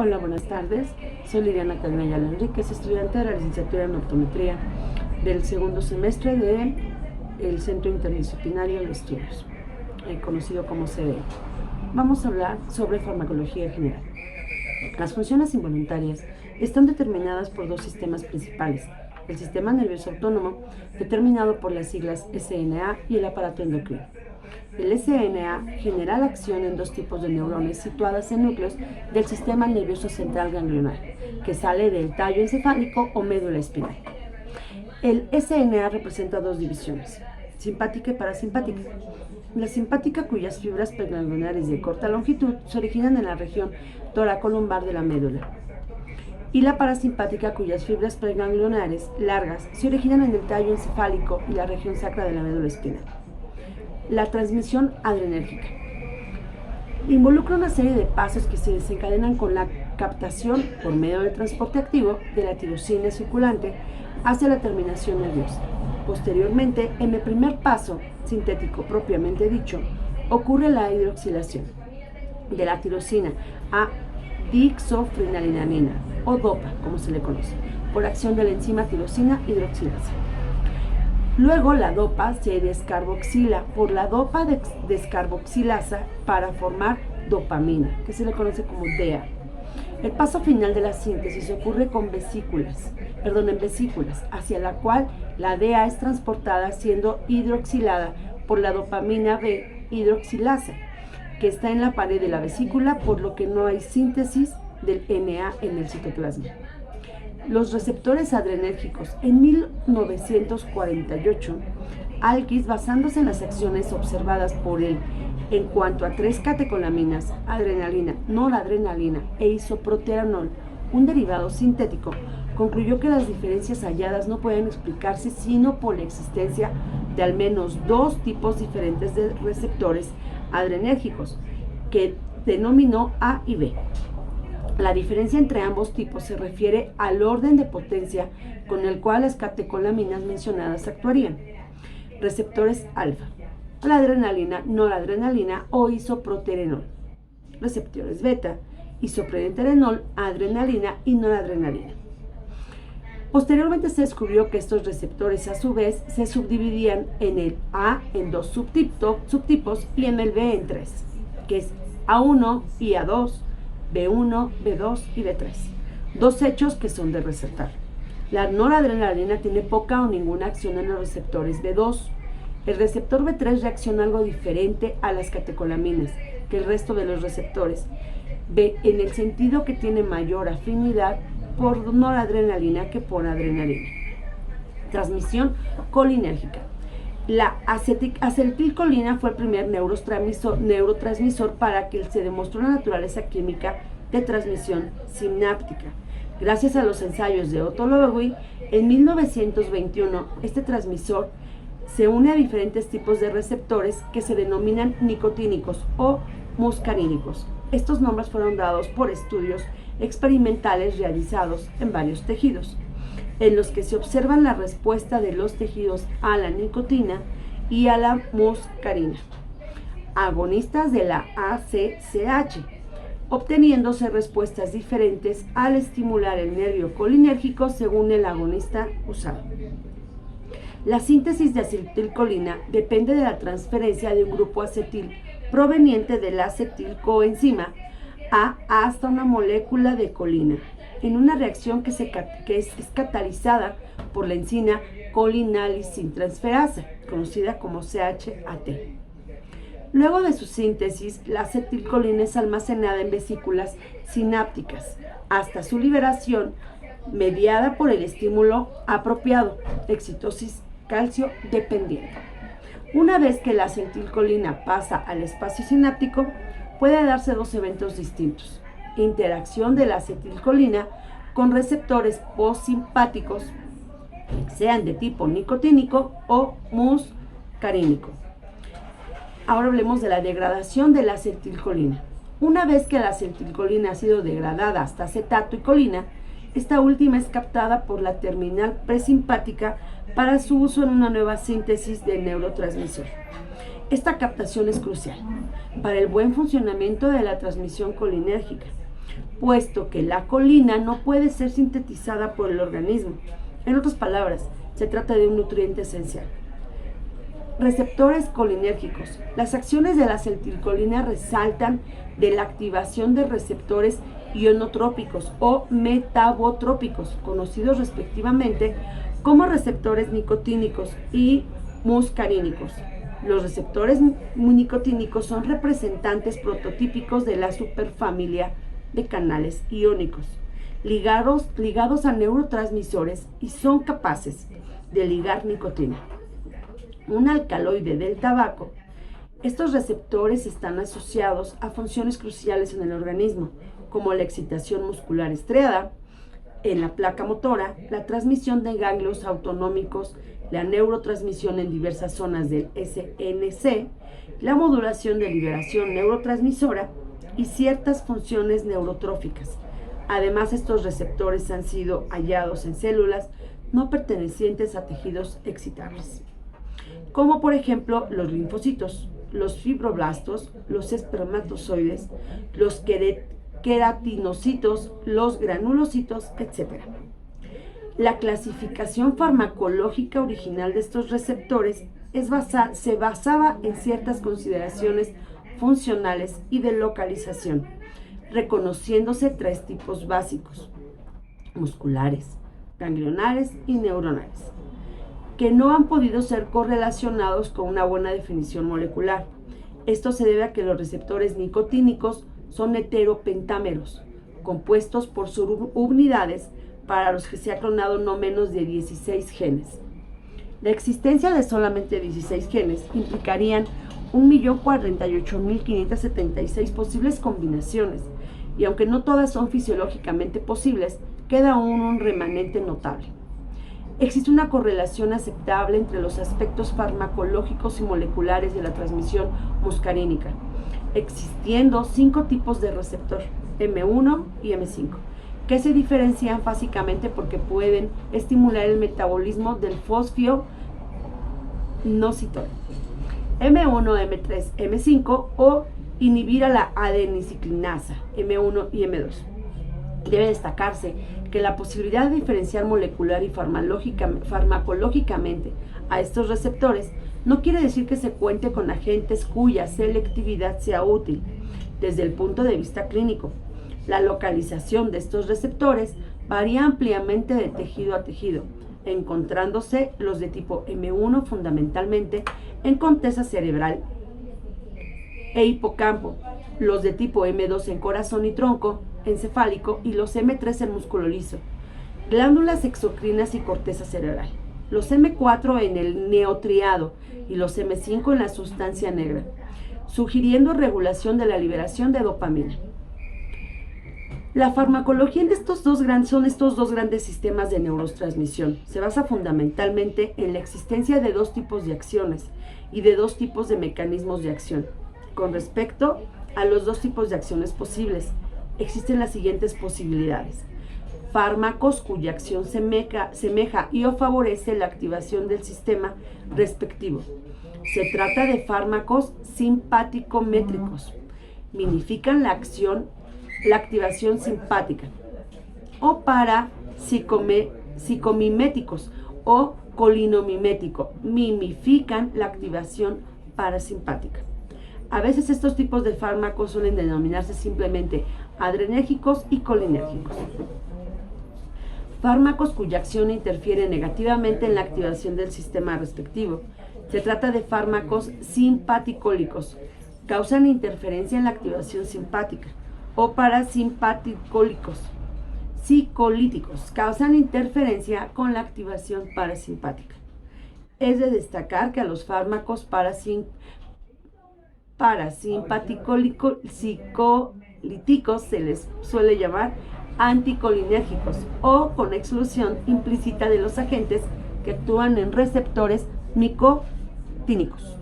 Hola, buenas tardes. Soy Liliana Cadena Enríquez, estudiante de la licenciatura en optometría del segundo semestre del Centro Interdisciplinario de Estudios, conocido como CDE. Vamos a hablar sobre farmacología general. Las funciones involuntarias están determinadas por dos sistemas principales: el sistema nervioso autónomo, determinado por las siglas SNA, y el aparato endocrino. El SNA genera la acción en dos tipos de neuronas situadas en núcleos del sistema nervioso central ganglionar, que sale del tallo encefálico o médula espinal. El SNA representa dos divisiones, simpática y parasimpática. La simpática, cuyas fibras preganglionares de corta longitud se originan en la región toracolumbar de la médula, y la parasimpática, cuyas fibras preganglionares largas se originan en el tallo encefálico y la región sacra de la médula espinal. La transmisión adrenérgica involucra una serie de pasos que se desencadenan con la captación por medio del transporte activo de la tirosina circulante hacia la terminación nerviosa. Posteriormente, en el primer paso sintético propiamente dicho, ocurre la hidroxilación de la tirosina a dixofrenilalanina, o DOPA, como se le conoce, por acción de la enzima tirosina hidroxilasa. Luego la DOPA se descarboxila por la DOPA descarboxilasa para formar dopamina, que se le conoce como DEA. El paso final de la síntesis ocurre en vesículas, hacia la cual la DEA es transportada siendo hidroxilada por la dopamina B hidroxilasa, que está en la pared de la vesícula, por lo que no hay síntesis del NA en el citoplasma. Los receptores adrenérgicos. En 1948, Alquiz, basándose en las acciones observadas por él en cuanto a tres catecolaminas, adrenalina, noradrenalina e isoproterenol, un derivado sintético, concluyó que las diferencias halladas no pueden explicarse sino por la existencia de al menos dos tipos diferentes de receptores adrenérgicos, que denominó A y B. La diferencia entre ambos tipos se refiere al orden de potencia con el cual las catecolaminas mencionadas actuarían. Receptores alfa: la adrenalina, noradrenalina o isoproterenol. Receptores beta: isoproterenol, adrenalina y noradrenalina. Posteriormente se descubrió que estos receptores a su vez se subdividían en el A en dos subtipos y en el B en tres, que es A1 y A2, B1, B2 y B3, dos hechos que son de resaltar. La noradrenalina tiene poca o ninguna acción en los receptores B2. El receptor B3 reacciona algo diferente a las catecolaminas que el resto de los receptores B, en el sentido que tiene mayor afinidad por noradrenalina que por adrenalina. Transmisión colinérgica. La acetilcolina fue el primer neurotransmisor para que se demostró la naturaleza química de transmisión sináptica. Gracias a los ensayos de Otto Loewi, en 1921, este transmisor se une a diferentes tipos de receptores que se denominan nicotínicos o muscarínicos. Estos nombres fueron dados por estudios experimentales realizados en varios tejidos, en los que se observan la respuesta de los tejidos a la nicotina y a la muscarina, agonistas de la ACTH, obteniéndose respuestas diferentes al estimular el nervio colinérgico según el agonista usado. La síntesis de acetilcolina depende de la transferencia de un grupo acetil proveniente de la acetilcoenzima A hasta una molécula de colina, en una reacción que es catalizada por la enzima colinalisintransferasa, conocida como CHAT. Luego de su síntesis, la acetilcolina es almacenada en vesículas sinápticas hasta su liberación, mediada por el estímulo apropiado, excitosis calcio dependiente. Una vez que la acetilcolina pasa al espacio sináptico, puede darse dos eventos distintos: interacción de la acetilcolina con receptores postsimpáticos, sean de tipo nicotínico o muscarínico. Ahora hablemos de la degradación de la acetilcolina. Una vez que la acetilcolina ha sido degradada hasta acetato y colina, esta última es captada por la terminal presimpática para su uso en una nueva síntesis del neurotransmisor. Esta captación es crucial para el buen funcionamiento de la transmisión colinérgica. puesto que la colina no puede ser sintetizada por el organismo. En otras palabras, se trata de un nutriente esencial. Receptores colinérgicos. Las acciones de la acetilcolina resaltan de la activación de receptores ionotrópicos o metabotrópicos, conocidos respectivamente como receptores nicotínicos y muscarínicos. Los receptores nicotínicos son representantes prototípicos de la superfamilia de canales iónicos, ligados a neurotransmisores y son capaces de ligar nicotina, un alcaloide del tabaco. Estos receptores están asociados a funciones cruciales en el organismo, como la excitación muscular estriada, en la placa motora, la transmisión de ganglios autonómicos, la neurotransmisión en diversas zonas del SNC, la modulación de liberación neurotransmisora y ciertas funciones neurotróficas. Además, estos receptores han sido hallados en células no pertenecientes a tejidos excitables, como por ejemplo los linfocitos, los fibroblastos, los espermatozoides, los queratinocitos, los granulocitos, etc. La clasificación farmacológica original de estos receptores se basaba en ciertas consideraciones funcionales y de localización, reconociéndose 3 tipos básicos: musculares, ganglionares y neuronales, que no han podido ser correlacionados con una buena definición molecular. Esto se debe a que los receptores nicotínicos son heteropentámeros, compuestos por subunidades para los que se ha clonado no menos de 16 genes. La existencia de solamente 16 genes implicarían 1.048.576 posibles combinaciones, y aunque no todas son fisiológicamente posibles, queda aún un remanente notable. Existe una correlación aceptable entre los aspectos farmacológicos y moleculares de la transmisión muscarínica, existiendo 5 tipos de receptor, M1 y M5, que se diferencian básicamente porque pueden estimular el metabolismo del fosfio nocitor, M1, M3, M5, o inhibir a la adeniciclinasa, M1 y M2. Debe destacarse que la posibilidad de diferenciar molecular y farmacológicamente a estos receptores no quiere decir que se cuente con agentes cuya selectividad sea útil desde el punto de vista clínico. La localización de estos receptores varía ampliamente de tejido a tejido, encontrándose los de tipo M1 fundamentalmente en corteza cerebral e hipocampo, los de tipo M2 en corazón y tronco encefálico y los M3 en músculo liso, glándulas exocrinas y corteza cerebral, los M4 en el neotriado y los M5 en la sustancia negra, sugiriendo regulación de la liberación de dopamina. La farmacología de estos dos grandes sistemas de neurotransmisión se basa fundamentalmente en la existencia de 2 tipos de acciones y de 2 tipos de mecanismos de acción. Con respecto a los 2 tipos de acciones posibles, existen las siguientes posibilidades: fármacos cuya acción semeja y o favorece la activación del sistema respectivo. Se trata de fármacos simpaticométricos, mimifican la activación simpática, o psicomiméticos o colinamimético, mimifican la activación parasimpática. A veces estos tipos de fármacos suelen denominarse simplemente adrenérgicos y colinérgicos. Fármacos cuya acción interfiere negativamente en la activación del sistema respectivo. Se trata de fármacos simpaticólicos, causan interferencia en la activación simpática, o parasimpaticólicos, psicolíticos, causan interferencia con la activación parasimpática. Es de destacar que a los fármacos psicolíticos se les suele llamar anticolinérgicos o con exclusión implícita de los agentes que actúan en receptores nicotínicos.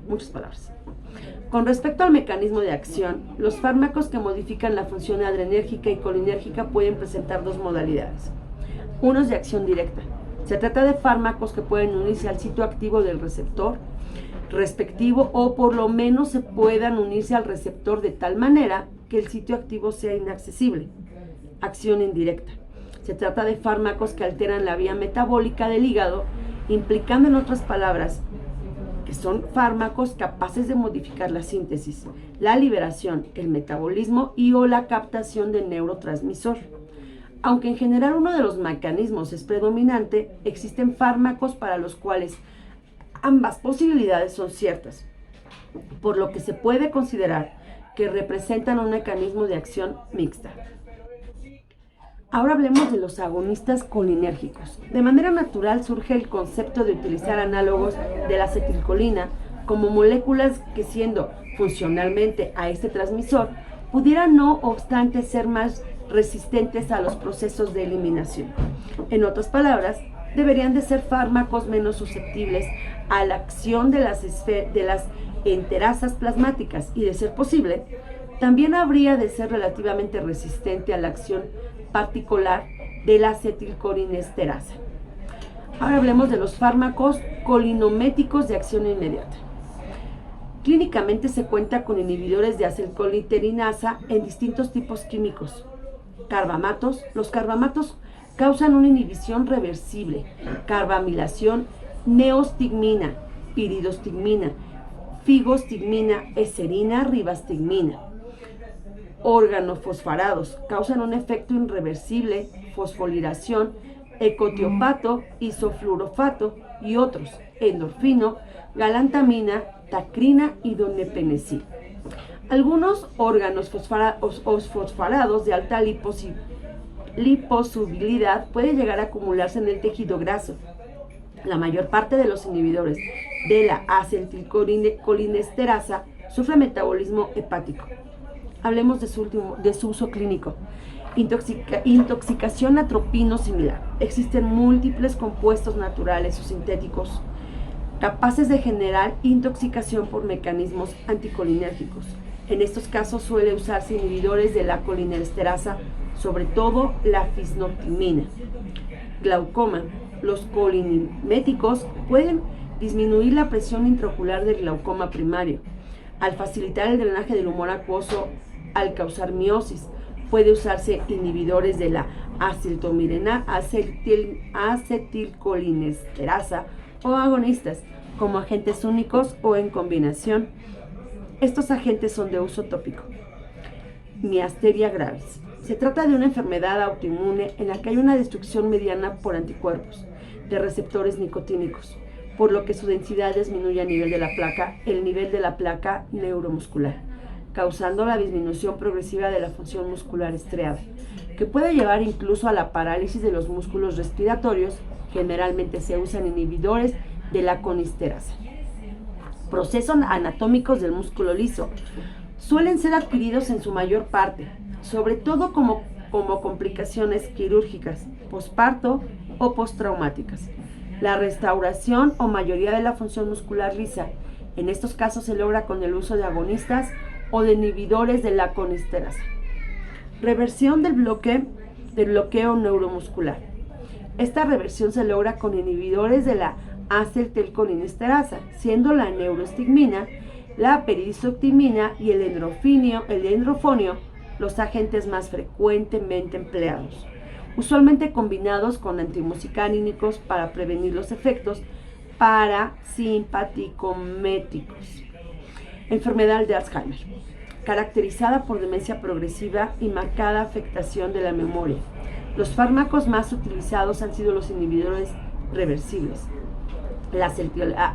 Muchas palabras. Con respecto al mecanismo de acción, los fármacos que modifican la función adrenérgica y colinérgica pueden presentar 2 modalidades. Unos de acción directa. Se trata de fármacos que pueden unirse al sitio activo del receptor respectivo o por lo menos se puedan unirse al receptor de tal manera que el sitio activo sea inaccesible. Acción indirecta. Se trata de fármacos que alteran la vía metabólica del hígado, implicando, en otras palabras, que son fármacos capaces de modificar la síntesis, la liberación, el metabolismo y o la captación del neurotransmisor. Aunque en general uno de los mecanismos es predominante, existen fármacos para los cuales ambas posibilidades son ciertas, por lo que se puede considerar que representan un mecanismo de acción mixta. Ahora hablemos de los agonistas colinérgicos. De manera natural surge el concepto de utilizar análogos de la acetilcolina como moléculas que, siendo funcionalmente a este transmisor, pudieran no obstante ser más resistentes a los procesos de eliminación. En otras palabras, deberían de ser fármacos menos susceptibles a la acción de las enterasas plasmáticas y, de ser posible, también habría de ser relativamente resistente a la acción particular de la acetilcolinesterasa. Ahora hablemos de los fármacos colinométicos de acción inmediata. Clínicamente se cuenta con inhibidores de acetilcolinesterinasa en distintos tipos químicos. Carbamatos. Los carbamatos causan una inhibición reversible. Carbamilación, neostigmina, piridostigmina, figostigmina, eserina, ribastigmina. Organofosfarados causan un efecto irreversible, fosforilación, ecotiopato, isofluorofato y otros, endorfino, galantamina, tacrina y donepenecil. Algunos órganos fosfarados de alta liposolubilidad pueden llegar a acumularse en el tejido graso. La mayor parte de los inhibidores de la acetilcolinesterasa sufre metabolismo hepático. Hablemos de su uso clínico. Intoxicación a tropino similar. Existen múltiples compuestos naturales o sintéticos capaces de generar intoxicación por mecanismos anticolinérgicos. En estos casos suele usarse inhibidores de la colinesterasa, sobre todo la fisnotimina. Glaucoma. Los coliniméticos pueden disminuir la presión intraocular del glaucoma primario. Al facilitar el drenaje del humor acuoso, al causar miosis, puede usarse inhibidores de la acetilcolinesterasa o agonistas como agentes únicos o en combinación. Estos agentes son de uso tópico. Miasteria gravis. Se trata de una enfermedad autoinmune en la que hay una destrucción mediana por anticuerpos de receptores nicotínicos, por lo que su densidad disminuye a nivel de la placa, el nivel de la placa neuromuscular, causando la disminución progresiva de la función muscular estriada, que puede llevar incluso a la parálisis de los músculos respiratorios. Generalmente se usan inhibidores de la colinesterasa. Procesos anatómicos del músculo liso suelen ser adquiridos en su mayor parte, sobre todo como complicaciones quirúrgicas, posparto o postraumáticas. La restauración o mayoría de la función muscular lisa en estos casos se logra con el uso de agonistas o de inhibidores de la colinesterasa. Reversión del bloqueo neuromuscular. Esta reversión se logra con inhibidores de la acetilcolinesterasa, siendo la neurostigmina, la peridostigmina y el endrofonio los agentes más frecuentemente empleados, usualmente combinados con antimuscarínicos para prevenir los efectos parasimpaticométicos. Enfermedad de Alzheimer, caracterizada por demencia progresiva y marcada afectación de la memoria. Los fármacos más utilizados han sido los inhibidores reversibles, la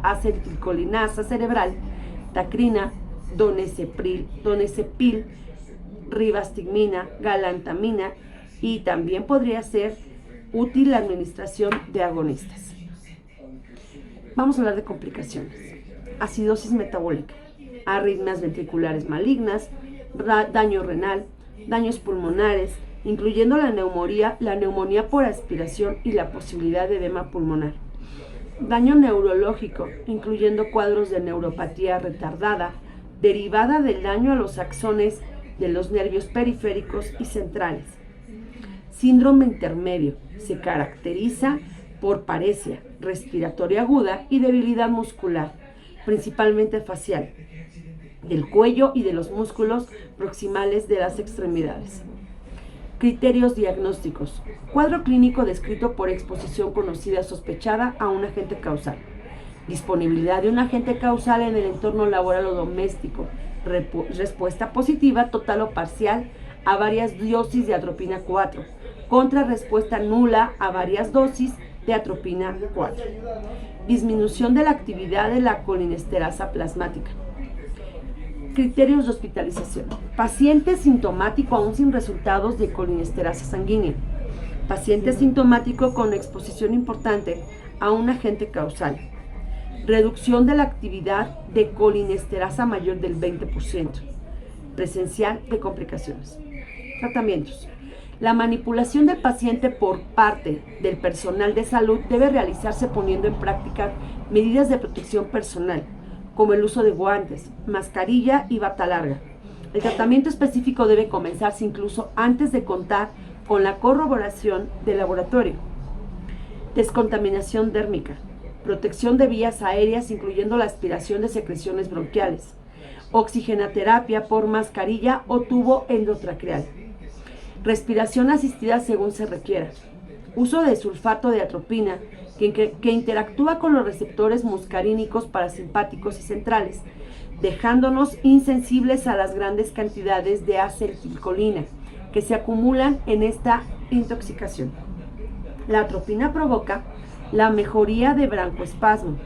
acetilcolinasa cerebral, tacrina, donepezil, ribastigmina, galantamina, y también podría ser útil la administración de agonistas. Vamos a hablar de complicaciones. Acidosis metabólica, arritmias ventriculares malignas, daño renal, daños pulmonares, incluyendo la neumonía por aspiración y la posibilidad de edema pulmonar. Daño neurológico, incluyendo cuadros de neuropatía retardada, derivada del daño a los axones de los nervios periféricos y centrales. Síndrome intermedio, se caracteriza por paresia respiratoria aguda y debilidad muscular, principalmente facial. del cuello y de los músculos proximales de las extremidades. Criterios diagnósticos. Cuadro clínico descrito por exposición conocida sospechada a un agente causal. Disponibilidad de un agente causal en el entorno laboral o doméstico. Respuesta positiva total o parcial a varias dosis de atropina 4. Contrarrespuesta nula a varias dosis de atropina 4. Disminución de la actividad de la colinesterasa plasmática. Criterios de hospitalización. Paciente sintomático aún sin resultados de colinesterasa sanguínea. Paciente sintomático con exposición importante a un agente causal. Reducción de la actividad de colinesterasa mayor del 20%. Presencial de complicaciones. Tratamientos. La manipulación del paciente por parte del personal de salud debe realizarse poniendo en práctica medidas de protección personal, como el uso de guantes, mascarilla y bata larga. El tratamiento específico debe comenzarse incluso antes de contar con la corroboración del laboratorio. Descontaminación dérmica. Protección de vías aéreas, incluyendo la aspiración de secreciones bronquiales. Oxigenoterapia por mascarilla o tubo endotraqueal. Respiración asistida según se requiera. Uso de sulfato de atropina, que interactúa con los receptores muscarínicos parasimpáticos y centrales, dejándonos insensibles a las grandes cantidades de acetilcolina que se acumulan en esta intoxicación. La atropina provoca la mejoría de broncoespasmo,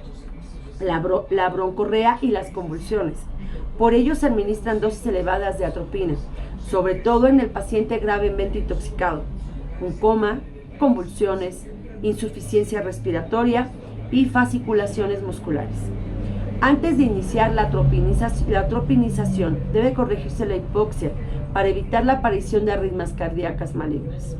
la broncorrea y las convulsiones. Por ello se administran dosis elevadas de atropina, sobre todo en el paciente gravemente intoxicado, con coma, convulsiones, insuficiencia respiratoria y fasciculaciones musculares. Antes de iniciar la atropinización, debe corregirse la hipoxia para evitar la aparición de arritmias cardíacas malignas.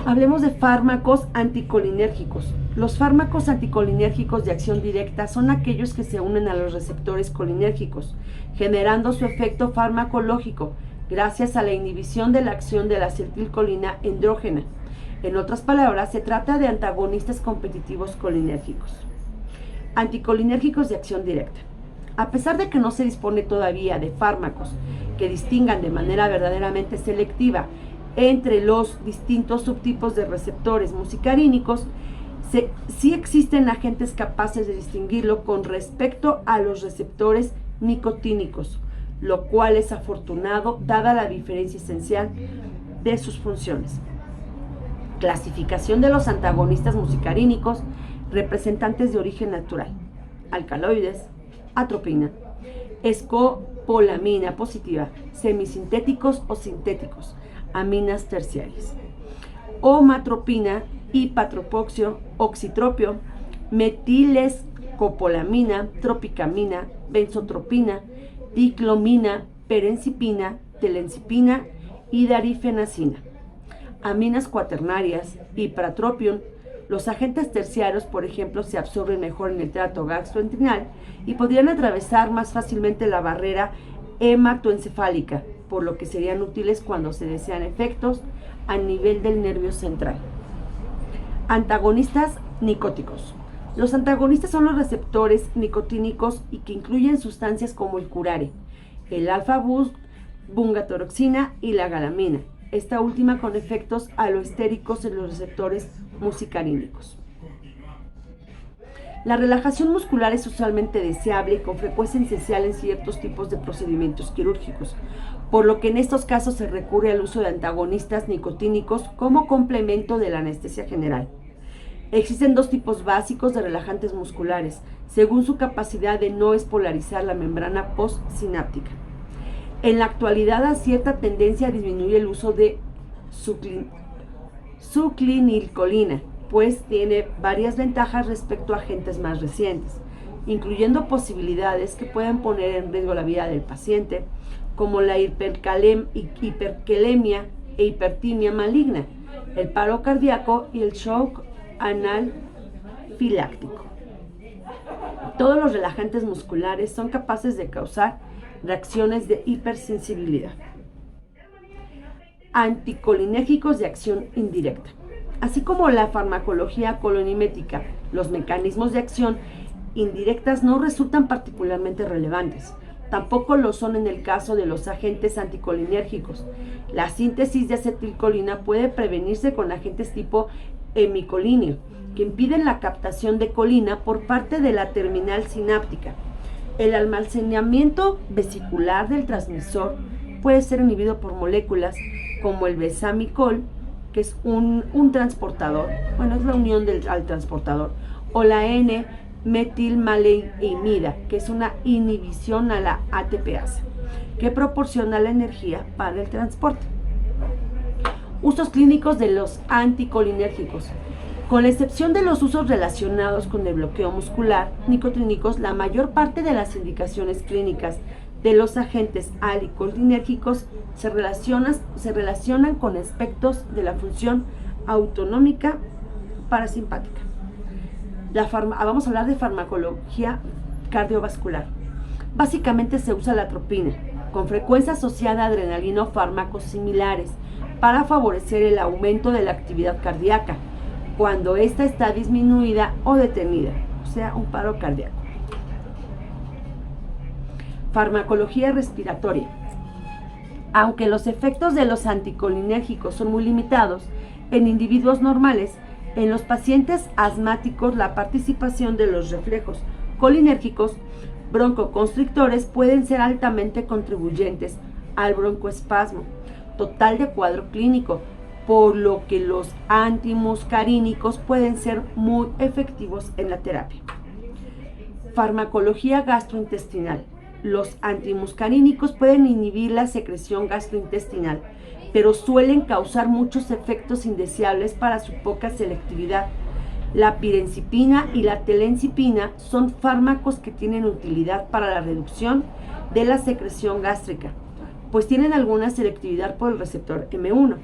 Hablemos de fármacos anticolinérgicos. Los fármacos anticolinérgicos de acción directa son aquellos que se unen a los receptores colinérgicos, generando su efecto farmacológico gracias a la inhibición de la acción de la acetilcolina endógena. En otras palabras, se trata de antagonistas competitivos colinérgicos. Anticolinérgicos de acción directa. A pesar de que no se dispone todavía de fármacos que distingan de manera verdaderamente selectiva entre los distintos subtipos de receptores muscarínicos, sí existen agentes capaces de distinguirlo con respecto a los receptores nicotínicos, lo cual es afortunado dada la diferencia esencial de sus funciones. Clasificación de los antagonistas muscarínicos, representantes de origen natural: alcaloides, atropina, escopolamina positiva, semisintéticos o sintéticos, aminas terciarias, omatropina, hipatropoxio, oxitropio, metilescopolamina, tropicamina, benzotropina, diclomina, perencipina, telencipina y darifenacina. Aminas cuaternarias, hipratropium. Los agentes terciarios, por ejemplo, se absorben mejor en el tracto gastrointestinal y podrían atravesar más fácilmente la barrera hematoencefálica, por lo que serían útiles cuando se desean efectos a nivel del nervio central. Antagonistas nicóticos. Los antagonistas son los receptores nicotínicos y que incluyen sustancias como el curare, el alfa-bungatoxina y la galamina, esta última con efectos aloestéricos en los receptores muscarínicos. La relajación muscular es usualmente deseable y con frecuencia esencial en ciertos tipos de procedimientos quirúrgicos, por lo que en estos casos se recurre al uso de antagonistas nicotínicos como complemento de la anestesia general. Existen dos tipos básicos de relajantes musculares, según su capacidad de no espolarizar la membrana postsináptica. En la actualidad hay cierta tendencia a disminuir el uso de succinilcolina, pues tiene varias ventajas respecto a agentes más recientes, incluyendo posibilidades que puedan poner en riesgo la vida del paciente, como la hipercalemia e hipertimia maligna, el paro cardíaco y el shock anafiláctico. Todos los relajantes musculares son capaces de causar reacciones de hipersensibilidad. Anticolinérgicos de acción indirecta. Así como la farmacología colonimétrica, los mecanismos de acción indirectas no resultan particularmente relevantes, Tampoco lo son en el caso de los agentes anticolinérgicos. La síntesis de acetilcolina puede prevenirse con agentes tipo hemicolíneo, que impiden la captación de colina por parte de la terminal sináptica. El almacenamiento vesicular del transmisor puede ser inhibido por moléculas como el besamicol, que es un transportador, bueno, es la unión al transportador, o la N-metilmaleimida, que es una inhibición a la ATPasa, que proporciona la energía para el transporte. Usos clínicos de los anticolinérgicos. Con la excepción de los usos relacionados con el bloqueo muscular, nicotrínicos, la mayor parte de las indicaciones clínicas de los agentes anticolinérgicos se relacionan con aspectos de la función autonómica parasimpática. Vamos a hablar de farmacología cardiovascular. Básicamente se usa la atropina, con frecuencia asociada a adrenalina o fármacos similares, para favorecer el aumento de la actividad cardíaca, cuando ésta está disminuida o detenida, o sea, un paro cardíaco. Farmacología respiratoria. Aunque los efectos de los anticolinérgicos son muy limitados en individuos normales, en los pacientes asmáticos la participación de los reflejos colinérgicos broncoconstrictores pueden ser altamente contribuyentes al broncoespasmo total de cuadro clínico, por lo que los antimuscarínicos pueden ser muy efectivos en la terapia. Farmacología gastrointestinal. Los antimuscarínicos pueden inhibir la secreción gastrointestinal, pero suelen causar muchos efectos indeseables para su poca selectividad. La pirencipina y la telencipina son fármacos que tienen utilidad para la reducción de la secreción gástrica, pues tienen alguna selectividad por el receptor M1.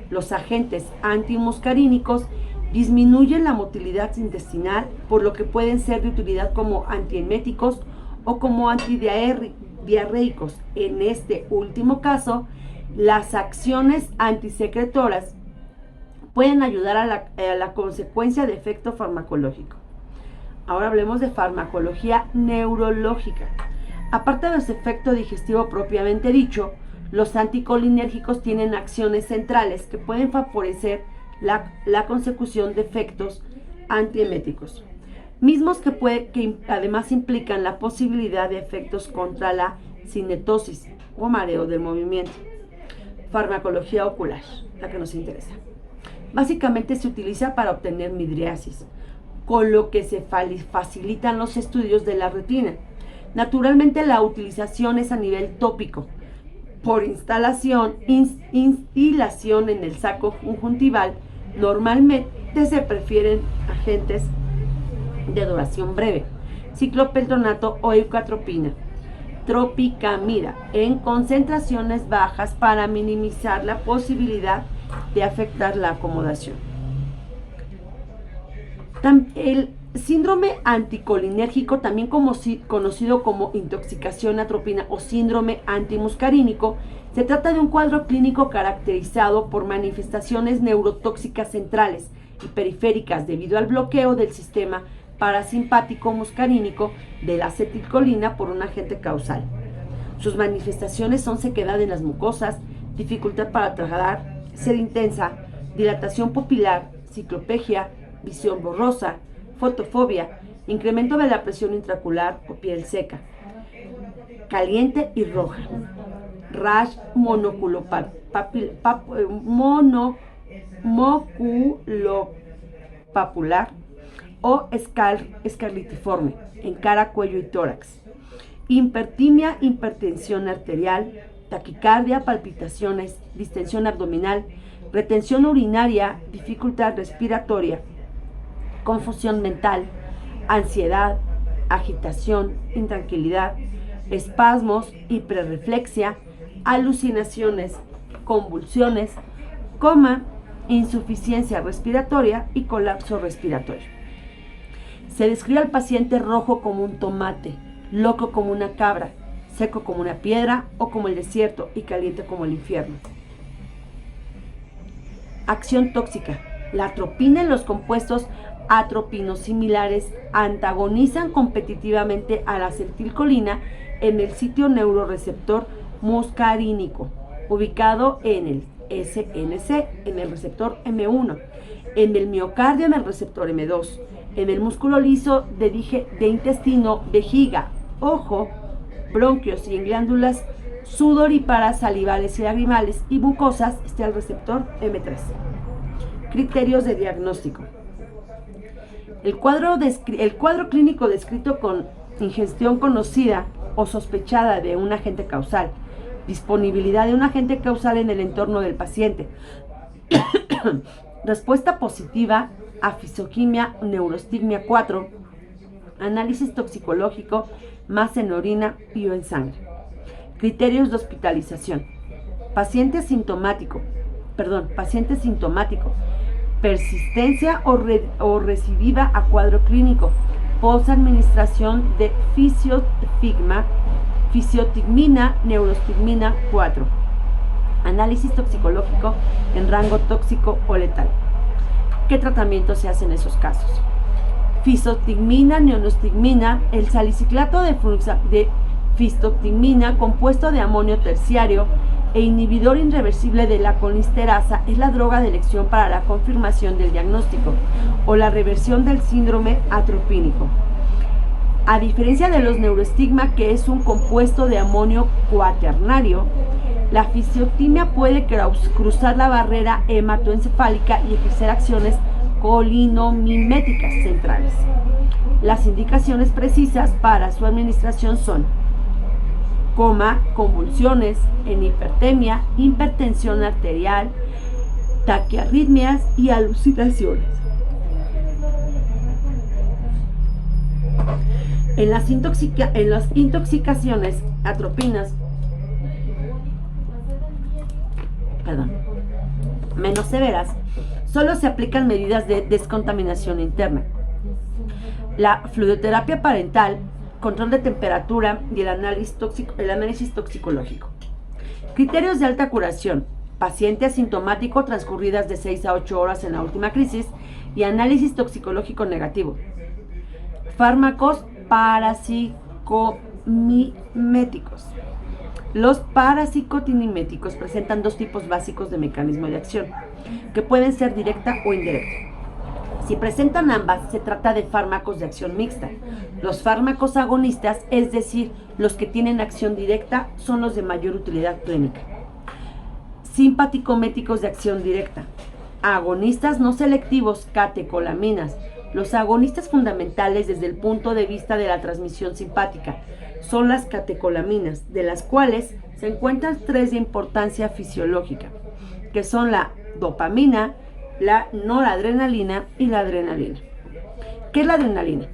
Los agentes antimuscarínicos disminuyen la motilidad intestinal, por lo que pueden ser de utilidad como antieméticos o como antidiarreicos. En este último caso, las acciones antisecretoras pueden ayudar a la consecuencia de efecto farmacológico. Ahora hablemos de farmacología neurológica. Aparte de su efecto digestivo propiamente dicho, los anticolinérgicos tienen acciones centrales que pueden favorecer la consecución de efectos antieméticos, mismos que además implican la posibilidad de efectos contra la cinetosis o mareo del movimiento. Farmacología ocular, la que nos interesa. Básicamente se utiliza para obtener midriasis, con lo que se facilitan los estudios de la retina. Naturalmente la utilización es a nivel tópico, por instilación en el saco conjuntival. Normalmente se prefieren agentes de duración breve, ciclopeltronato o eucatropina, tropicamida, en concentraciones bajas para minimizar la posibilidad de afectar la acomodación. El síndrome anticolinérgico, también conocido como intoxicación atropina o síndrome antimuscarínico, se trata de un cuadro clínico caracterizado por manifestaciones neurotóxicas centrales y periféricas debido al bloqueo del sistema parasimpático muscarínico de la acetilcolina por un agente causal. Sus manifestaciones son sequedad en las mucosas, dificultad para tragar, sed intensa, dilatación pupilar, ciclopegia, visión borrosa, fotofobia, incremento de la presión intraocular o piel seca, caliente y roja, rash monoculopapular o escarlitiforme en cara, cuello y tórax, hipertimia, hipertensión arterial, taquicardia, palpitaciones, distensión abdominal, retención urinaria, dificultad respiratoria, confusión mental, ansiedad, agitación, intranquilidad, espasmos, hiperreflexia, alucinaciones, convulsiones, coma, insuficiencia respiratoria y colapso respiratorio. Se describe al paciente rojo como un tomate, loco como una cabra, seco como una piedra o como el desierto y caliente como el infierno. Acción tóxica. La atropina y los compuestos atropinosimilares antagonizan competitivamente a la acetilcolina en el sitio neuroreceptor muscarínico, ubicado en el SNC, en el receptor M1, en el miocardio en el receptor M2, en el músculo liso de intestino, vejiga, ojo, bronquios y en glándulas sudoríparas, salivales y lagrimales y mucosas está el receptor M3. Criterios de diagnóstico. El cuadro clínico descrito con ingestión conocida o sospechada de un agente causal, disponibilidad de un agente causal en el entorno del paciente, respuesta positiva a fisioquimia, neurostigmia 4, análisis toxicológico, más en orina y o en sangre. Criterios de hospitalización. Paciente sintomático, persistencia o recidiva a cuadro clínico, posadministración de fisiotigmina, neurostigmina 4. Análisis toxicológico en rango tóxico o letal. ¿Qué tratamiento se hace en esos casos? Fisiotigmina, neurostigmina, el saliciclato de fistotigmina, compuesto de amonio terciario e inhibidor irreversible de la colinesterasa, es la droga de elección para la confirmación del diagnóstico o la reversión del síndrome atropínico. A diferencia de los neurostigma, que es un compuesto de amonio cuaternario, la fisiotimia puede cruzar la barrera hematoencefálica y ejercer acciones colinomiméticas centrales. Las indicaciones precisas para su administración son coma, convulsiones, en hipertemia, hipertensión arterial, taquiarritmias y alucinaciones. En las intoxicaciones atropinas, menos severas, solo se aplican medidas de descontaminación interna. La fluidoterapia parental, control de temperatura y el análisis toxicológico. Criterios de alta curación. Paciente asintomático transcurridas de 6 a 8 horas en la última crisis y análisis toxicológico negativo. Fármacos parapsicomiméticos. Los parapsicomiméticos presentan dos tipos básicos de mecanismo de acción, que pueden ser directa o indirecta. Si presentan ambas, se trata de fármacos de acción mixta. Los fármacos agonistas, es decir, los que tienen acción directa, son los de mayor utilidad clínica. Simpaticométicos de acción directa. Agonistas no selectivos, catecolaminas. Los agonistas fundamentales desde el punto de vista de la transmisión simpática son las catecolaminas, de las cuales se encuentran tres de importancia fisiológica, que son la dopamina, la noradrenalina y la adrenalina. ¿Qué es la adrenalina?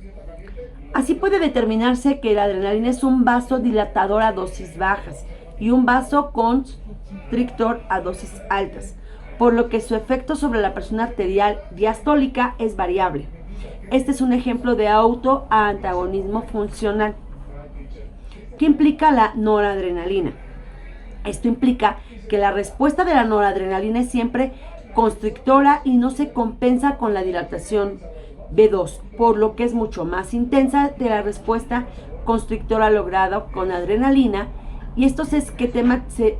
Así puede determinarse que la adrenalina es un vasodilatador a dosis bajas y un vasoconstrictor a dosis altas, por lo que su efecto sobre la presión arterial diastólica es variable. Este es un ejemplo de autoantagonismo funcional. ¿Qué implica la noradrenalina? Esto implica que la respuesta de la noradrenalina es siempre constrictora y no se compensa con la dilatación B2, por lo que es mucho más intensa de la respuesta constrictora lograda con adrenalina, y esto se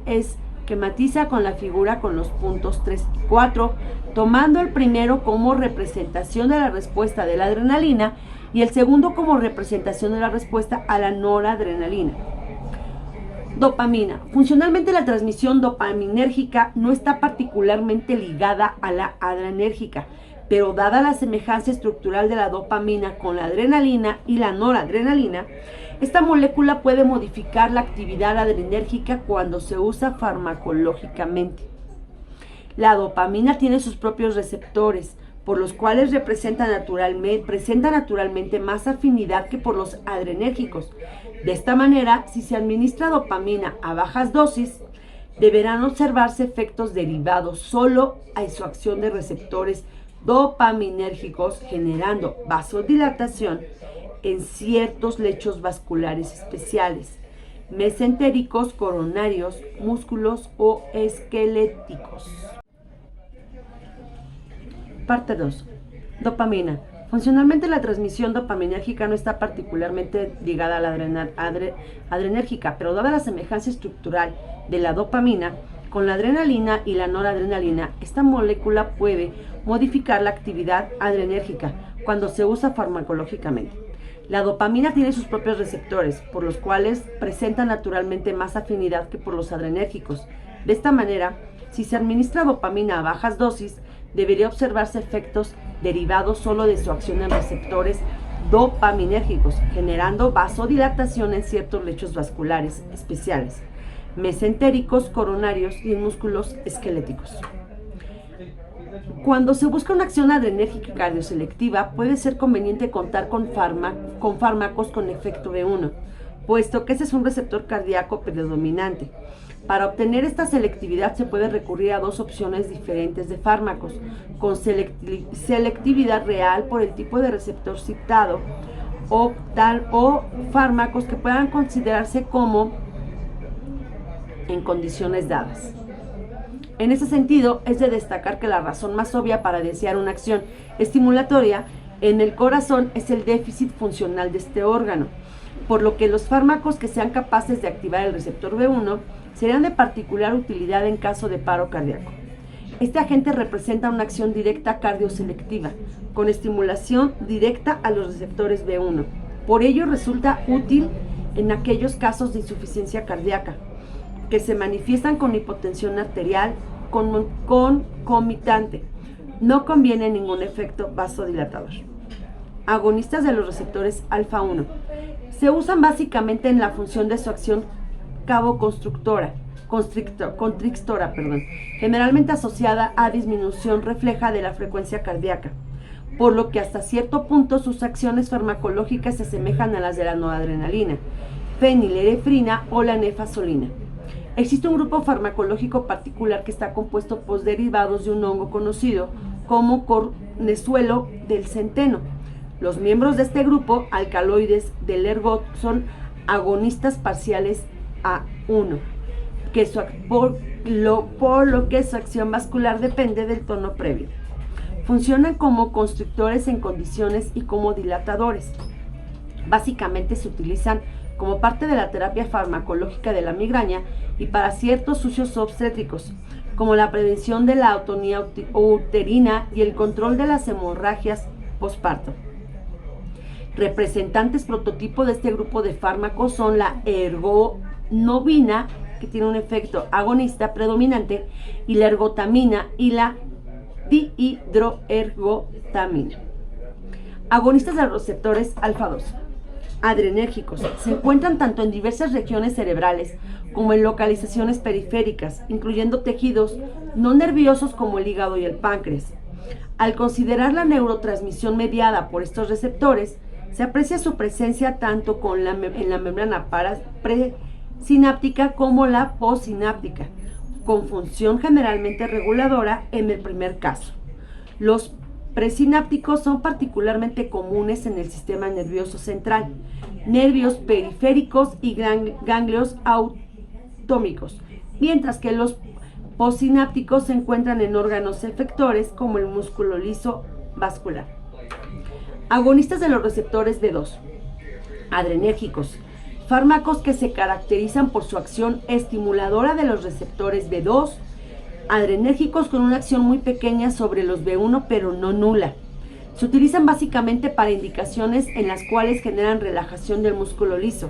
esquematiza con la figura con los puntos 3 y 4, tomando el primero como representación de la respuesta de la adrenalina y el segundo como representación de la respuesta a la noradrenalina. Dopamina. Funcionalmente la transmisión dopaminérgica no está particularmente ligada a la adrenérgica, pero dada la semejanza estructural de la dopamina con la adrenalina y la noradrenalina, esta molécula puede modificar la actividad adrenérgica cuando se usa farmacológicamente. La dopamina tiene sus propios receptores, por los cuales presenta naturalmente más afinidad que por los adrenérgicos. De esta manera, si se administra dopamina a bajas dosis, deberán observarse efectos derivados solo a su acción de receptores dopaminérgicos, generando vasodilatación en ciertos lechos vasculares especiales, mesentéricos, coronarios, músculos o esqueléticos. Parte 2. Dopamina. Funcionalmente, la transmisión dopaminérgica no está particularmente ligada a la adrenérgica, pero dada la semejanza estructural de la dopamina con la adrenalina y la noradrenalina, esta molécula puede modificar la actividad adrenérgica cuando se usa farmacológicamente. La dopamina tiene sus propios receptores, por los cuales presenta naturalmente más afinidad que por los adrenérgicos. De esta manera, si se administra dopamina a bajas dosis, debería observarse efectos derivados solo de su acción en receptores dopaminérgicos, generando vasodilatación en ciertos lechos vasculares especiales, mesentéricos, coronarios y en músculos esqueléticos. Cuando se busca una acción adrenérgica cardioselectiva, puede ser conveniente contar con fármacos con efecto B1, puesto que ese es un receptor cardíaco predominante. Para obtener esta selectividad se puede recurrir a dos opciones diferentes de fármacos, con selectividad real por el tipo de receptor citado, o fármacos que puedan considerarse como en condiciones dadas. En ese sentido, es de destacar que la razón más obvia para desear una acción estimulatoria en el corazón es el déficit funcional de este órgano, por lo que los fármacos que sean capaces de activar el receptor B1 serán de particular utilidad en caso de paro cardíaco. Este agente representa una acción directa cardioselectiva, con estimulación directa a los receptores B1. Por ello resulta útil en aquellos casos de insuficiencia cardíaca, que se manifiestan con hipotensión arterial concomitante. No conviene ningún efecto vasodilatador. Agonistas de los receptores alfa-1. Se usan básicamente en la función de su acción constrictora, generalmente asociada a disminución refleja de la frecuencia cardíaca, por lo que hasta cierto punto sus acciones farmacológicas se asemejan a las de la noradrenalina, fenileefrina o la nefazolina. Existe un grupo farmacológico particular que está compuesto por derivados de un hongo conocido como cornezuelo del centeno. Los miembros de este grupo, alcaloides del ergot, son agonistas parciales A1, por lo que su acción vascular depende del tono previo. Funcionan como constrictores en condiciones y como dilatadores. Básicamente se utilizan como parte de la terapia farmacológica de la migraña y para ciertos usos obstétricos, como la prevención de la atonía uterina y el control de las hemorragias posparto. Representantes prototipo de este grupo de fármacos son la ergonovina, que tiene un efecto agonista predominante, y la ergotamina y la dihidroergotamina. Agonistas de los receptores alfa-2. Adrenérgicos. Se encuentran tanto en diversas regiones cerebrales como en localizaciones periféricas, incluyendo tejidos no nerviosos como el hígado y el páncreas. Al considerar la neurotransmisión mediada por estos receptores, se aprecia su presencia tanto en la membrana presináptica como la postsináptica, con función generalmente reguladora en el primer caso. Los presinápticos son particularmente comunes en el sistema nervioso central, nervios periféricos y ganglios autómicos, mientras que los postsinápticos se encuentran en órganos efectores como el músculo liso vascular. Agonistas de los receptores B2. Adrenérgicos. Fármacos que se caracterizan por su acción estimuladora de los receptores B2, adrenérgicos con una acción muy pequeña sobre los B1 pero no nula. Se utilizan básicamente para indicaciones en las cuales generan relajación del músculo liso.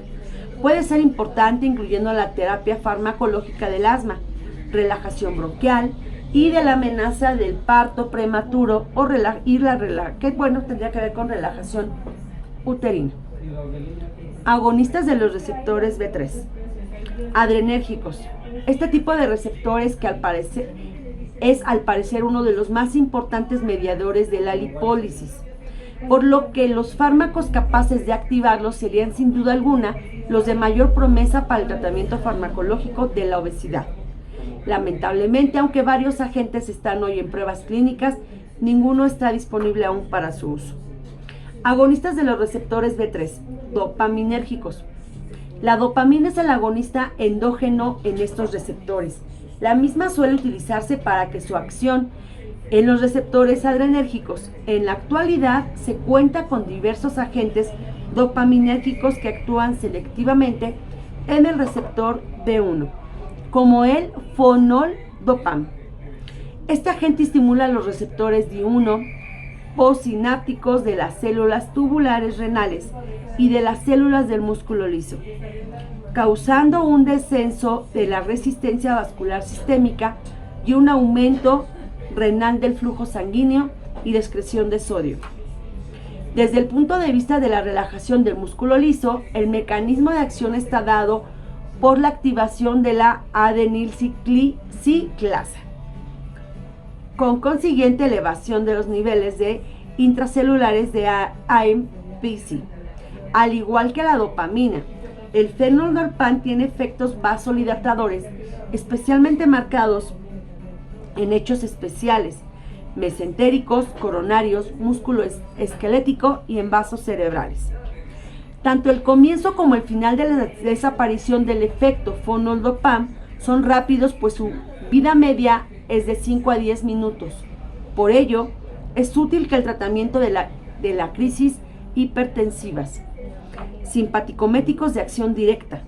Puede ser importante incluyendo la terapia farmacológica del asma, relajación bronquial y de la amenaza del parto prematuro tendría que ver con relajación uterina. Agonistas de los receptores B3. Adrenérgicos. Este tipo de receptores que al parecer uno de los más importantes mediadores de la lipólisis, por lo que los fármacos capaces de activarlos serían sin duda alguna los de mayor promesa para el tratamiento farmacológico de la obesidad. Lamentablemente, aunque varios agentes están hoy en pruebas clínicas, ninguno está disponible aún para su uso. Agonistas de los receptores B3, dopaminérgicos. La dopamina es el agonista endógeno en estos receptores. La misma suele utilizarse para que su acción En los receptores adrenérgicos, en la actualidad se cuenta con diversos agentes dopaminérgicos que actúan selectivamente en el receptor D1, como el fonoldopam. Este agente estimula los receptores D1 postsinápticos de las células tubulares renales y de las células del músculo liso, causando un descenso de la resistencia vascular sistémica y un aumento renal del flujo sanguíneo y de excreción de sodio. Desde el punto de vista de la relajación del músculo liso, el mecanismo de acción está dado por la activación de la adenilciclasa, con consiguiente elevación de los niveles de intracelulares de AMPC. Al igual que la dopamina, el fenoldopam tiene efectos vasodilatadores especialmente marcados en hechos especiales, mesentéricos, coronarios, músculo esquelético y en vasos cerebrales. Tanto el comienzo como el final de la desaparición del efecto fonoldopam son rápidos, pues su vida media es de 5 a 10 minutos. Por ello, es útil que el tratamiento de la crisis hipertensivas, simpaticométicos de acción directa.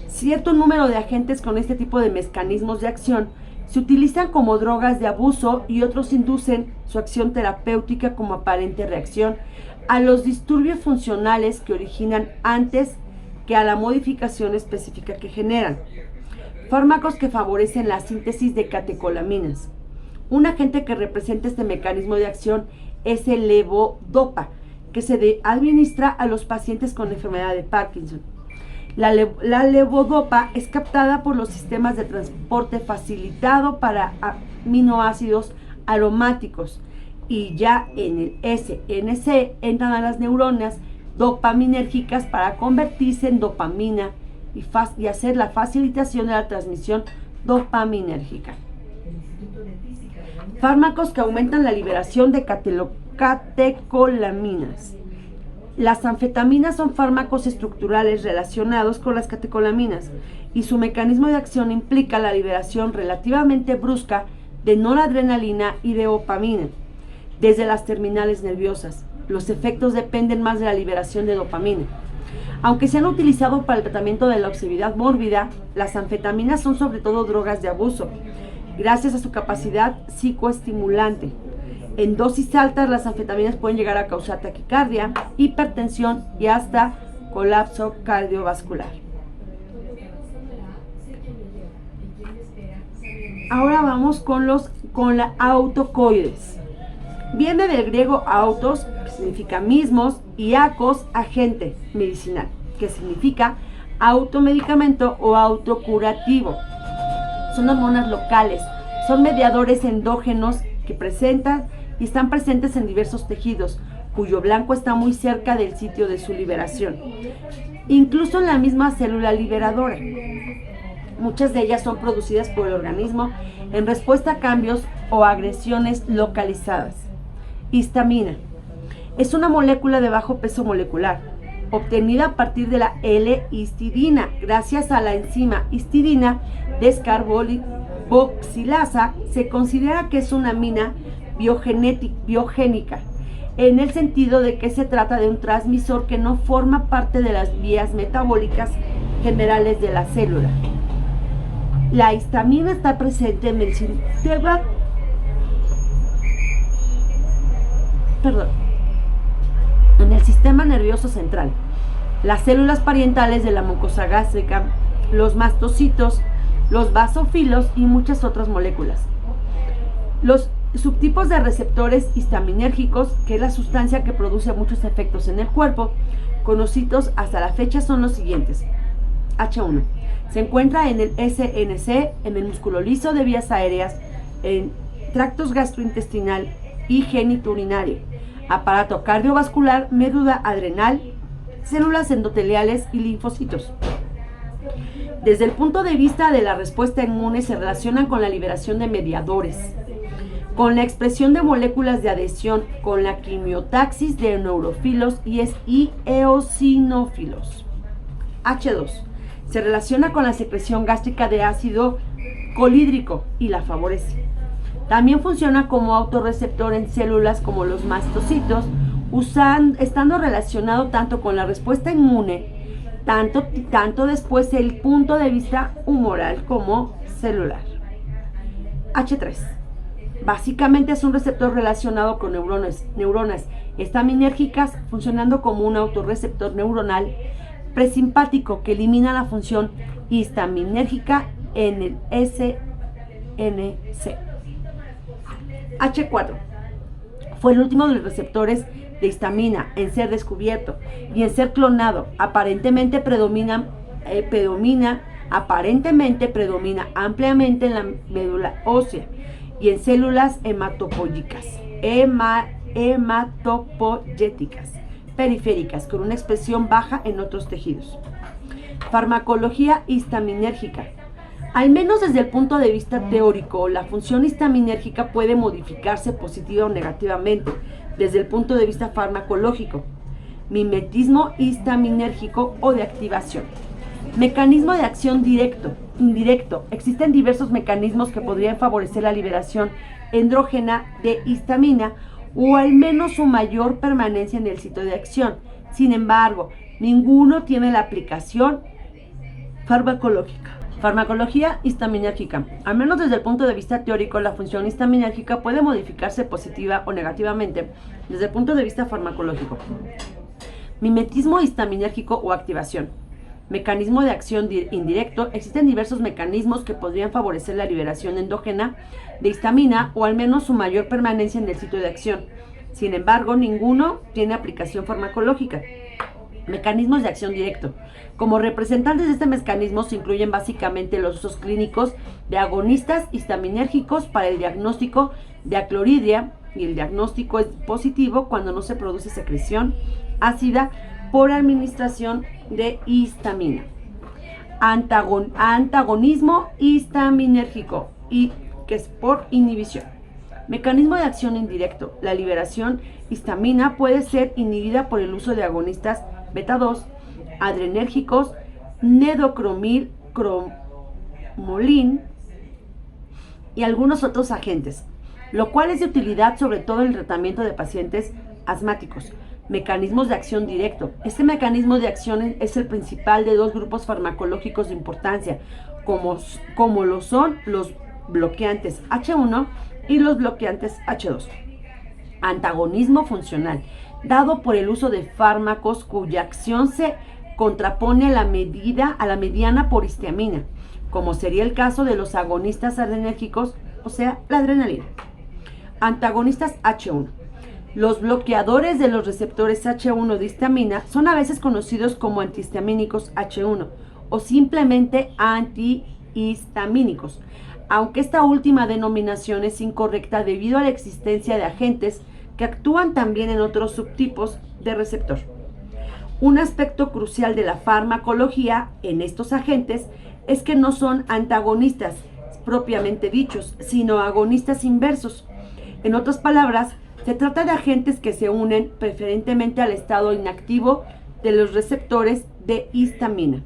Cierto número de agentes con este tipo de mecanismos de acción se utilizan como drogas de abuso y otros inducen su acción terapéutica como aparente reacción a los disturbios funcionales que originan antes que a la modificación específica que generan. Fármacos que favorecen la síntesis de catecolaminas. Un agente que representa este mecanismo de acción es el levodopa, que se administra a los pacientes con enfermedad de Parkinson. La levodopa es captada por los sistemas de transporte facilitado para aminoácidos aromáticos y ya en el SNC entran a las neuronas dopaminérgicas para convertirse en dopamina y hacer la facilitación de la transmisión dopaminérgica. Fármacos que aumentan la liberación de catecolaminas. Las anfetaminas son fármacos estructurales relacionados con las catecolaminas y su mecanismo de acción implica la liberación relativamente brusca de noradrenalina y de dopamina desde las terminales nerviosas. Los efectos dependen más de la liberación de dopamina. Aunque se han utilizado para el tratamiento de la obesidad mórbida, las anfetaminas son sobre todo drogas de abuso, gracias a su capacidad psicoestimulante. En dosis altas, las anfetaminas pueden llegar a causar taquicardia, hipertensión y hasta colapso cardiovascular. Ahora vamos con la autocoides. Viene del griego autos, que significa mismos, y acos, agente medicinal, que significa automedicamento o autocurativo. Son hormonas locales, son mediadores endógenos que presentan y están presentes en diversos tejidos, cuyo blanco está muy cerca del sitio de su liberación, incluso en la misma célula liberadora. Muchas de ellas son producidas por el organismo en respuesta a cambios o agresiones localizadas. Histamina es una molécula de bajo peso molecular, obtenida a partir de la L-histidina, gracias a la enzima histidina descarboxilasa. Se considera que es una amina biogénica, en el sentido de que se trata de un transmisor que no forma parte de las vías metabólicas generales de la célula. La histamina está presente en el sistema nervioso central, las células parientales de la mucosa gástrica, los mastocitos, los basofilos y muchas otras moléculas. Los subtipos de receptores histaminérgicos, que es la sustancia que produce muchos efectos en el cuerpo, conocidos hasta la fecha son los siguientes. H1. Se encuentra en el SNC, en el músculo liso de vías aéreas, en tractos gastrointestinal y genitourinario, aparato cardiovascular, médula adrenal, células endoteliales y linfocitos. Desde el punto de vista de la respuesta inmune, se relacionan con la liberación de mediadores, con la expresión de moléculas de adhesión, con la quimiotaxis de neurófilos y eosinófilos. H2. Se relaciona con la secreción gástrica de ácido clorhídrico y la favorece. También funciona como autorreceptor en células como los mastocitos, estando relacionado tanto con la respuesta inmune, tanto después el punto de vista humoral como celular. H3. Básicamente es un receptor relacionado con neuronas estaminérgicas, funcionando como un autorreceptor neuronal presimpático que elimina la función histaminérgica en el SNC. H4. Fue el último de los receptores de histamina en ser descubierto y en ser clonado. Aparentemente predomina ampliamente en la médula ósea y en células hematopoyéticas periféricas, con una expresión baja en otros tejidos. Farmacología histaminérgica. Al menos desde el punto de vista teórico, la función histaminérgica puede modificarse positiva o negativamente desde el punto de vista farmacológico. Mimetismo histaminérgico o de activación. Mecanismo de acción indirecto. Existen diversos mecanismos que podrían favorecer la liberación endógena de histamina o al menos su mayor permanencia en el sitio de acción. Sin embargo, ninguno tiene la aplicación farmacológica. Farmacología histaminérgica. Al menos desde el punto de vista teórico, la función histaminérgica puede modificarse positiva o negativamente desde el punto de vista farmacológico. Mimetismo histaminérgico o activación. Mecanismo de acción indirecto. Existen diversos mecanismos que podrían favorecer la liberación endógena de histamina o al menos su mayor permanencia en el sitio de acción. Sin embargo, ninguno tiene aplicación farmacológica. Mecanismos de acción directo. Como representantes de este mecanismo se incluyen básicamente los usos clínicos de agonistas histaminérgicos para el diagnóstico de aclorhidria, y el diagnóstico es positivo cuando no se produce secreción ácida por administración de histamina. Antagonismo histaminérgico, y que es por inhibición. Mecanismo de acción indirecto. La liberación histamina puede ser inhibida por el uso de agonistas beta 2, adrenérgicos, nedocromil, cromolin y algunos otros agentes, lo cual es de utilidad sobre todo en el tratamiento de pacientes asmáticos. Mecanismos de acción directo. Este mecanismo de acción es el principal de dos grupos farmacológicos de importancia, como lo son los bloqueantes H1 y los bloqueantes H2. Antagonismo funcional, dado por el uso de fármacos cuya acción se contrapone a la mediana por histamina, como sería el caso de los agonistas adrenérgicos, o sea, la adrenalina. Antagonistas H1. Los bloqueadores de los receptores H1 de histamina son a veces conocidos como antihistamínicos H1 o simplemente antihistamínicos, aunque esta última denominación es incorrecta debido a la existencia de agentes que actúan también en otros subtipos de receptor. Un aspecto crucial de la farmacología en estos agentes es que no son antagonistas propiamente dichos, sino agonistas inversos. En otras palabras, se trata de agentes que se unen preferentemente al estado inactivo de los receptores de histamina.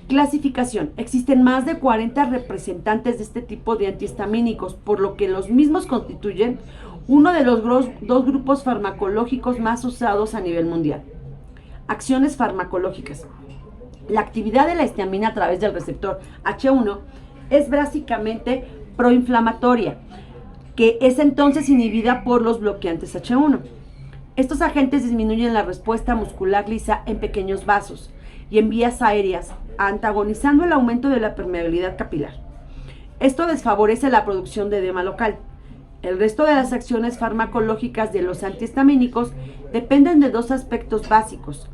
Clasificación. Existen más de 40 representantes de este tipo de antihistamínicos, por lo que los mismos constituyen uno de los dos grupos farmacológicos más usados a nivel mundial. Acciones farmacológicas. La actividad de la histamina a través del receptor H1 es básicamente proinflamatoria, que es entonces inhibida por los bloqueantes H1. Estos agentes disminuyen la respuesta muscular lisa en pequeños vasos y en vías aéreas, antagonizando el aumento de la permeabilidad capilar. Esto desfavorece la producción de edema local. El resto de las acciones farmacológicas de los antihistamínicos dependen de dos aspectos básicos: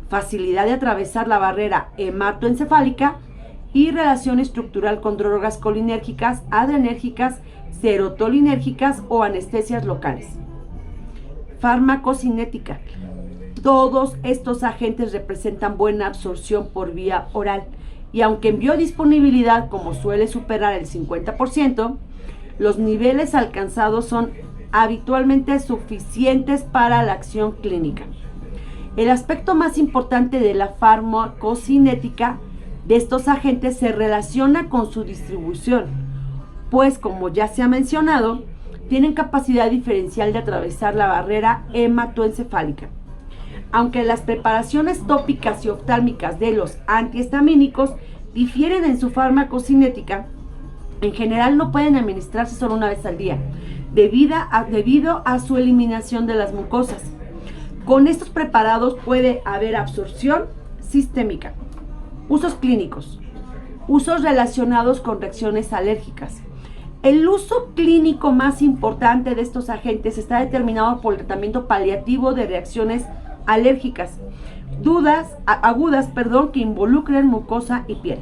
facilidad de atravesar la barrera hematoencefálica y relación estructural con drogas colinérgicas, adrenérgicas, serotoninérgicas o anestesias locales. Farmacocinética. Todos estos agentes representan buena absorción por vía oral y aunque en biodisponibilidad, como suele superar el 50%, los niveles alcanzados son habitualmente suficientes para la acción clínica. El aspecto más importante de la farmacocinética de estos agentes se relaciona con su distribución, pues como ya se ha mencionado, tienen capacidad diferencial de atravesar la barrera hematoencefálica. Aunque las preparaciones tópicas y oftálmicas de los antihistamínicos difieren en su farmacocinética, en general no pueden administrarse solo una vez al día, debido a su eliminación de las mucosas. Con estos preparados puede haber absorción sistémica. Usos clínicos. Usos relacionados con reacciones alérgicas. El uso clínico más importante de estos agentes está determinado por el tratamiento paliativo de reacciones alérgicas agudas, que involucren mucosa y piel.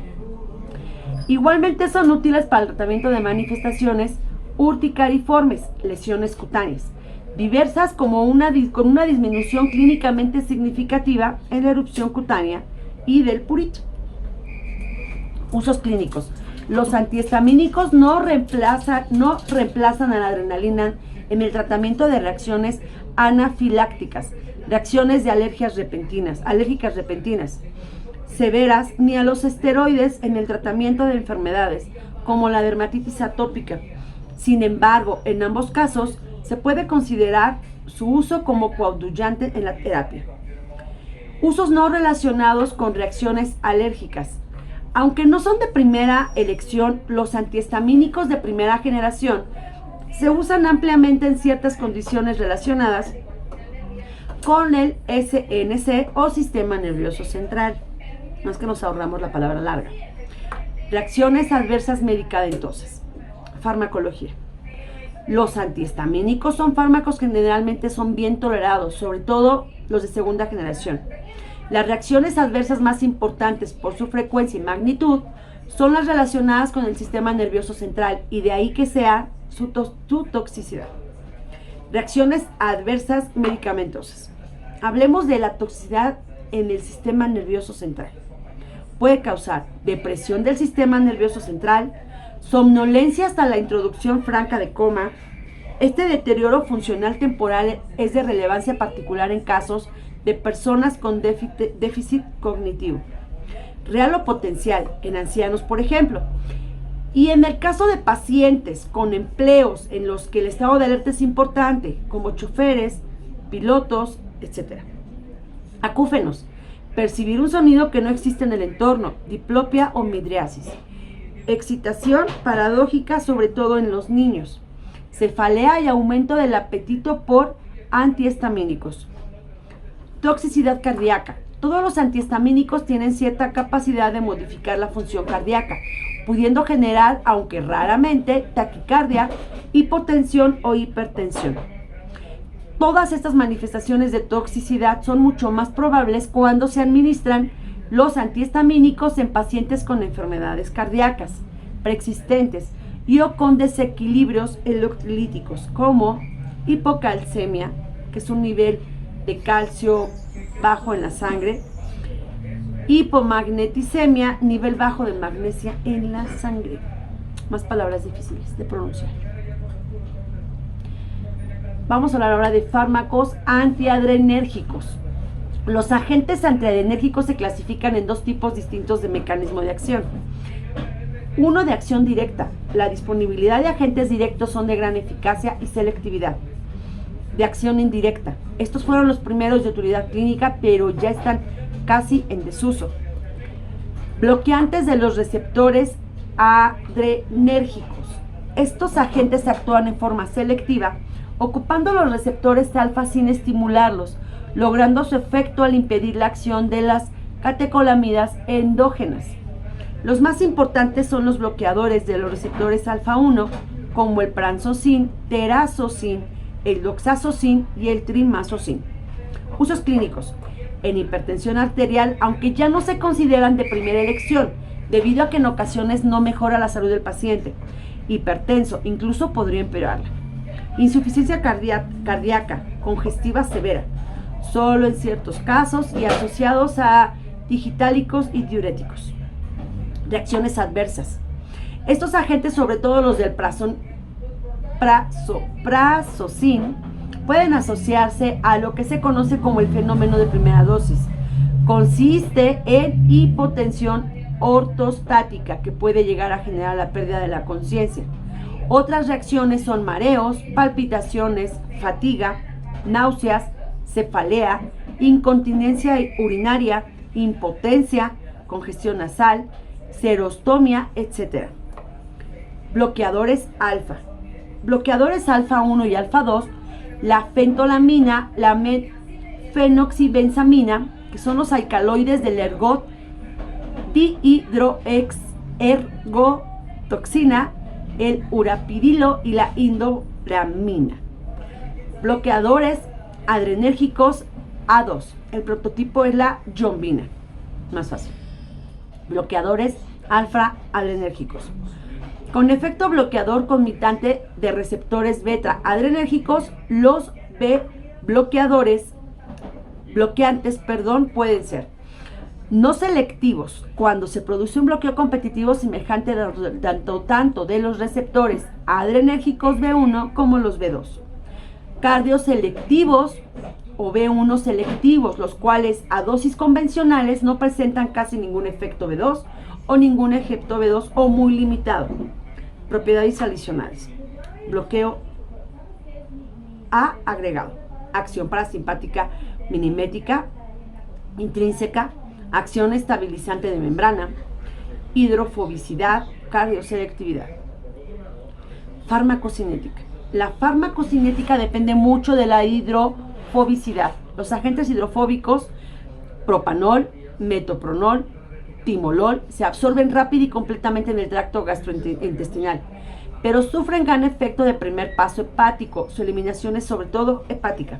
Igualmente son útiles para el tratamiento de manifestaciones urticariformes, lesiones cutáneas, diversas con una disminución clínicamente significativa en la erupción cutánea y del purito. Usos clínicos. Los antihistamínicos no reemplazan a la adrenalina en el tratamiento de reacciones anafilácticas, reacciones de alérgicas repentinas, severas, ni a los esteroides en el tratamiento de enfermedades, como la dermatitis atópica. Sin embargo, en ambos casos, se puede considerar su uso como coadyuvante en la terapia. Usos no relacionados con reacciones alérgicas. Aunque no son de primera elección, los antihistamínicos de primera generación se usan ampliamente en ciertas condiciones relacionadas con el SNC o sistema nervioso central. No es que nos ahorramos la palabra larga. Reacciones adversas medicamentosas. Farmacología. Los antihistamínicos son fármacos que generalmente son bien tolerados, sobre todo los de segunda generación. Las reacciones adversas más importantes por su frecuencia y magnitud son las relacionadas con el sistema nervioso central, y de ahí que sea su toxicidad. Reacciones adversas medicamentosas. Hablemos de la toxicidad en el sistema nervioso central. Puede causar depresión del sistema nervioso central, somnolencia hasta la introducción franca de coma. Este deterioro funcional temporal es de relevancia particular en casos de personas con déficit cognitivo, real o potencial, en ancianos, por ejemplo. Y en el caso de pacientes con empleos en los que el estado de alerta es importante, como choferes, pilotos, etc. Acúfenos. Percibir un sonido que no existe en el entorno, diplopia o midriasis. Excitación paradójica, sobre todo en los niños. Cefalea y aumento del apetito por antihistamínicos. Toxicidad cardíaca. Todos los antihistamínicos tienen cierta capacidad de modificar la función cardíaca, pudiendo generar, aunque raramente, taquicardia, hipotensión o hipertensión. Todas estas manifestaciones de toxicidad son mucho más probables cuando se administran los antihistamínicos en pacientes con enfermedades cardíacas preexistentes y o con desequilibrios electrolíticos, como hipocalcemia, que es un nivel de calcio bajo en la sangre, hipomagneticemia, nivel bajo de magnesia en la sangre. Más palabras difíciles de pronunciar. Vamos a hablar ahora de fármacos antiadrenérgicos. Los agentes antiadrenérgicos se clasifican en dos tipos distintos de mecanismo de acción. Uno, de acción directa. La disponibilidad de agentes directos son de gran eficacia y selectividad. De acción indirecta. Estos fueron los primeros de utilidad clínica, pero ya están casi en desuso. Bloqueantes de los receptores adrenérgicos. Estos agentes actúan en forma selectiva, ocupando los receptores alfa sin estimularlos, logrando su efecto al impedir la acción de las catecolamidas endógenas. Los más importantes son los bloqueadores de los receptores alfa 1, como el pranzosin, terazosin, el doxazosin y el trimazosin. Usos clínicos. En hipertensión arterial, aunque ya no se consideran de primera elección, debido a que en ocasiones no mejora la salud del paciente hipertenso, incluso podría empeorarla. Insuficiencia cardíaca congestiva severa, solo en ciertos casos y asociados a digitálicos y diuréticos. Reacciones adversas. Estos agentes, sobre todo los del prazosin, pueden asociarse a lo que se conoce como el fenómeno de primera dosis. Consiste en hipotensión ortostática que puede llegar a generar la pérdida de la conciencia, Otras reacciones son mareos, palpitaciones, fatiga, náuseas, cefalea, incontinencia urinaria, impotencia, congestión nasal, serostomía, etc. Bloqueadores alfa. Bloqueadores alfa 1 y alfa 2, la fentolamina, la fenoxibenzamina, que son los alcaloides del ergot, dihidroergotoxina, el urapirilo y la indoramina. Bloqueadores adrenérgicos A2. El prototipo es la yombina. Más fácil. Bloqueadores alfa adrenérgicos. Con efecto bloqueador concomitante de receptores beta adrenérgicos, los bloqueantes pueden ser no selectivos cuando se produce un bloqueo competitivo semejante tanto de los receptores adrenérgicos B1 como los B2. Cardioselectivos o B1 selectivos, los cuales a dosis convencionales no presentan casi ningún efecto B2 o ningún efecto B2 o muy limitado. Propiedades adicionales. Bloqueo A agregado. Acción parasimpática minimética, intrínseca, acción estabilizante de membrana, hidrofobicidad, cardioselectividad. Farmacocinética. La farmacocinética depende mucho de la hidrofobicidad. Los agentes hidrofóbicos, propanol, metoprolol, timolol, se absorben rápido y completamente en el tracto gastrointestinal, pero sufren gran efecto de primer paso hepático. Su eliminación es sobre todo hepática.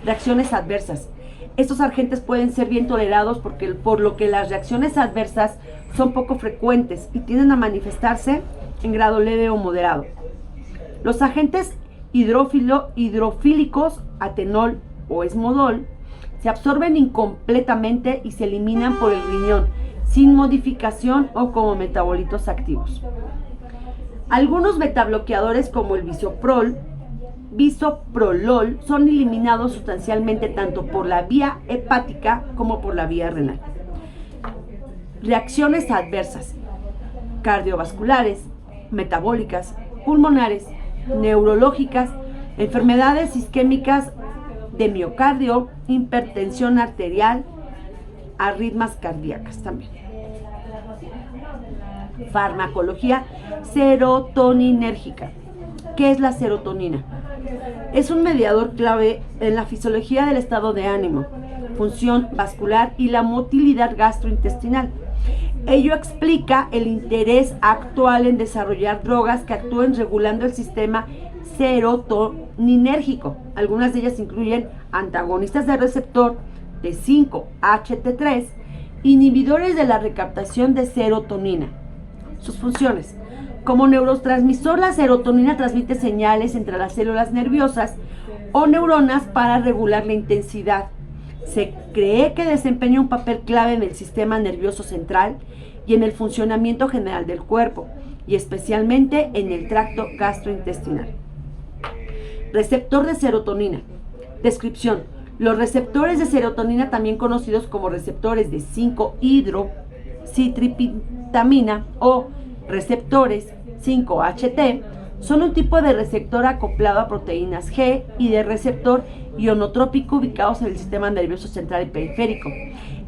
Reacciones adversas. Estos agentes pueden ser bien tolerados por lo que las reacciones adversas son poco frecuentes y tienden a manifestarse en grado leve o moderado. Los agentes hidrofílicos, atenol o esmodol, se absorben incompletamente y se eliminan por el riñón, sin modificación o como metabolitos activos. Algunos betabloqueadores como el bisoprolol son eliminados sustancialmente tanto por la vía hepática como por la vía renal. Reacciones adversas: cardiovasculares, metabólicas, pulmonares, neurológicas, enfermedades isquémicas de miocardio, hipertensión arterial, arritmias cardíacas también. Farmacología serotoninérgica. ¿Qué es la serotonina? Es un mediador clave en la fisiología del estado de ánimo, función vascular y la motilidad gastrointestinal. Ello explica el interés actual en desarrollar drogas que actúen regulando el sistema serotoninérgico. Algunas de ellas incluyen antagonistas del receptor de 5-HT3, inhibidores de la recaptación de serotonina. Sus funciones: como neurotransmisor, la serotonina transmite señales entre las células nerviosas o neuronas para regular la intensidad. Se cree que desempeña un papel clave en el sistema nervioso central y en el funcionamiento general del cuerpo, y especialmente en el tracto gastrointestinal. Receptor de serotonina. Descripción: los receptores de serotonina, también conocidos como receptores de 5-hidroxitriptamina o receptores 5-HT, son un tipo de receptor acoplado a proteínas G y de receptor ionotrópico ubicados en el sistema nervioso central y periférico.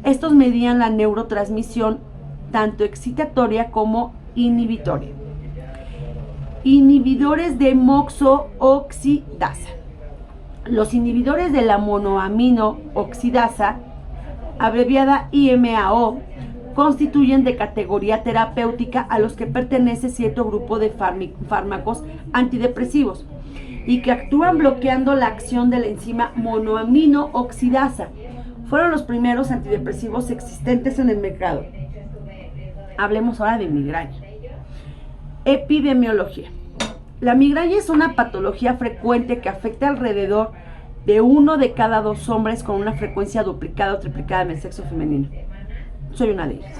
Estos median la neurotransmisión tanto excitatoria como inhibitoria. Inhibidores de moxooxidasa. Los inhibidores de la monoamino oxidasa, abreviada IMAO, constituyen de categoría terapéutica a los que pertenece cierto grupo de fármacos antidepresivos y que actúan bloqueando la acción de la enzima monoamino oxidasa. Fueron los primeros antidepresivos existentes en el mercado. Hablemos ahora de migraña. Epidemiología. La migraña es una patología frecuente que afecta alrededor de 1 de cada 2 hombres con una frecuencia duplicada o triplicada en el sexo femenino. Soy una de ellas.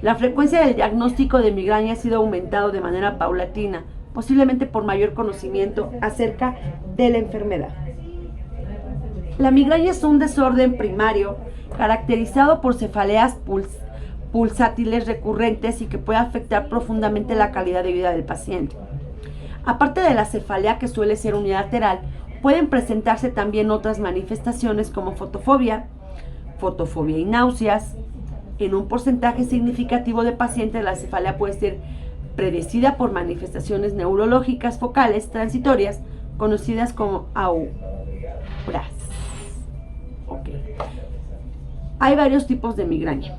La frecuencia del diagnóstico de migraña ha sido aumentado de manera paulatina, posiblemente por mayor conocimiento acerca de la enfermedad. La migraña es un desorden primario caracterizado por cefaleas pulsátiles recurrentes y que puede afectar profundamente la calidad de vida del paciente. Aparte de la cefalea, que suele ser unilateral, pueden presentarse también otras manifestaciones como fotofobia y náuseas. En un porcentaje significativo de pacientes, la cefalea puede ser predecida por manifestaciones neurológicas focales transitorias conocidas como auras. Hay varios tipos de migraña.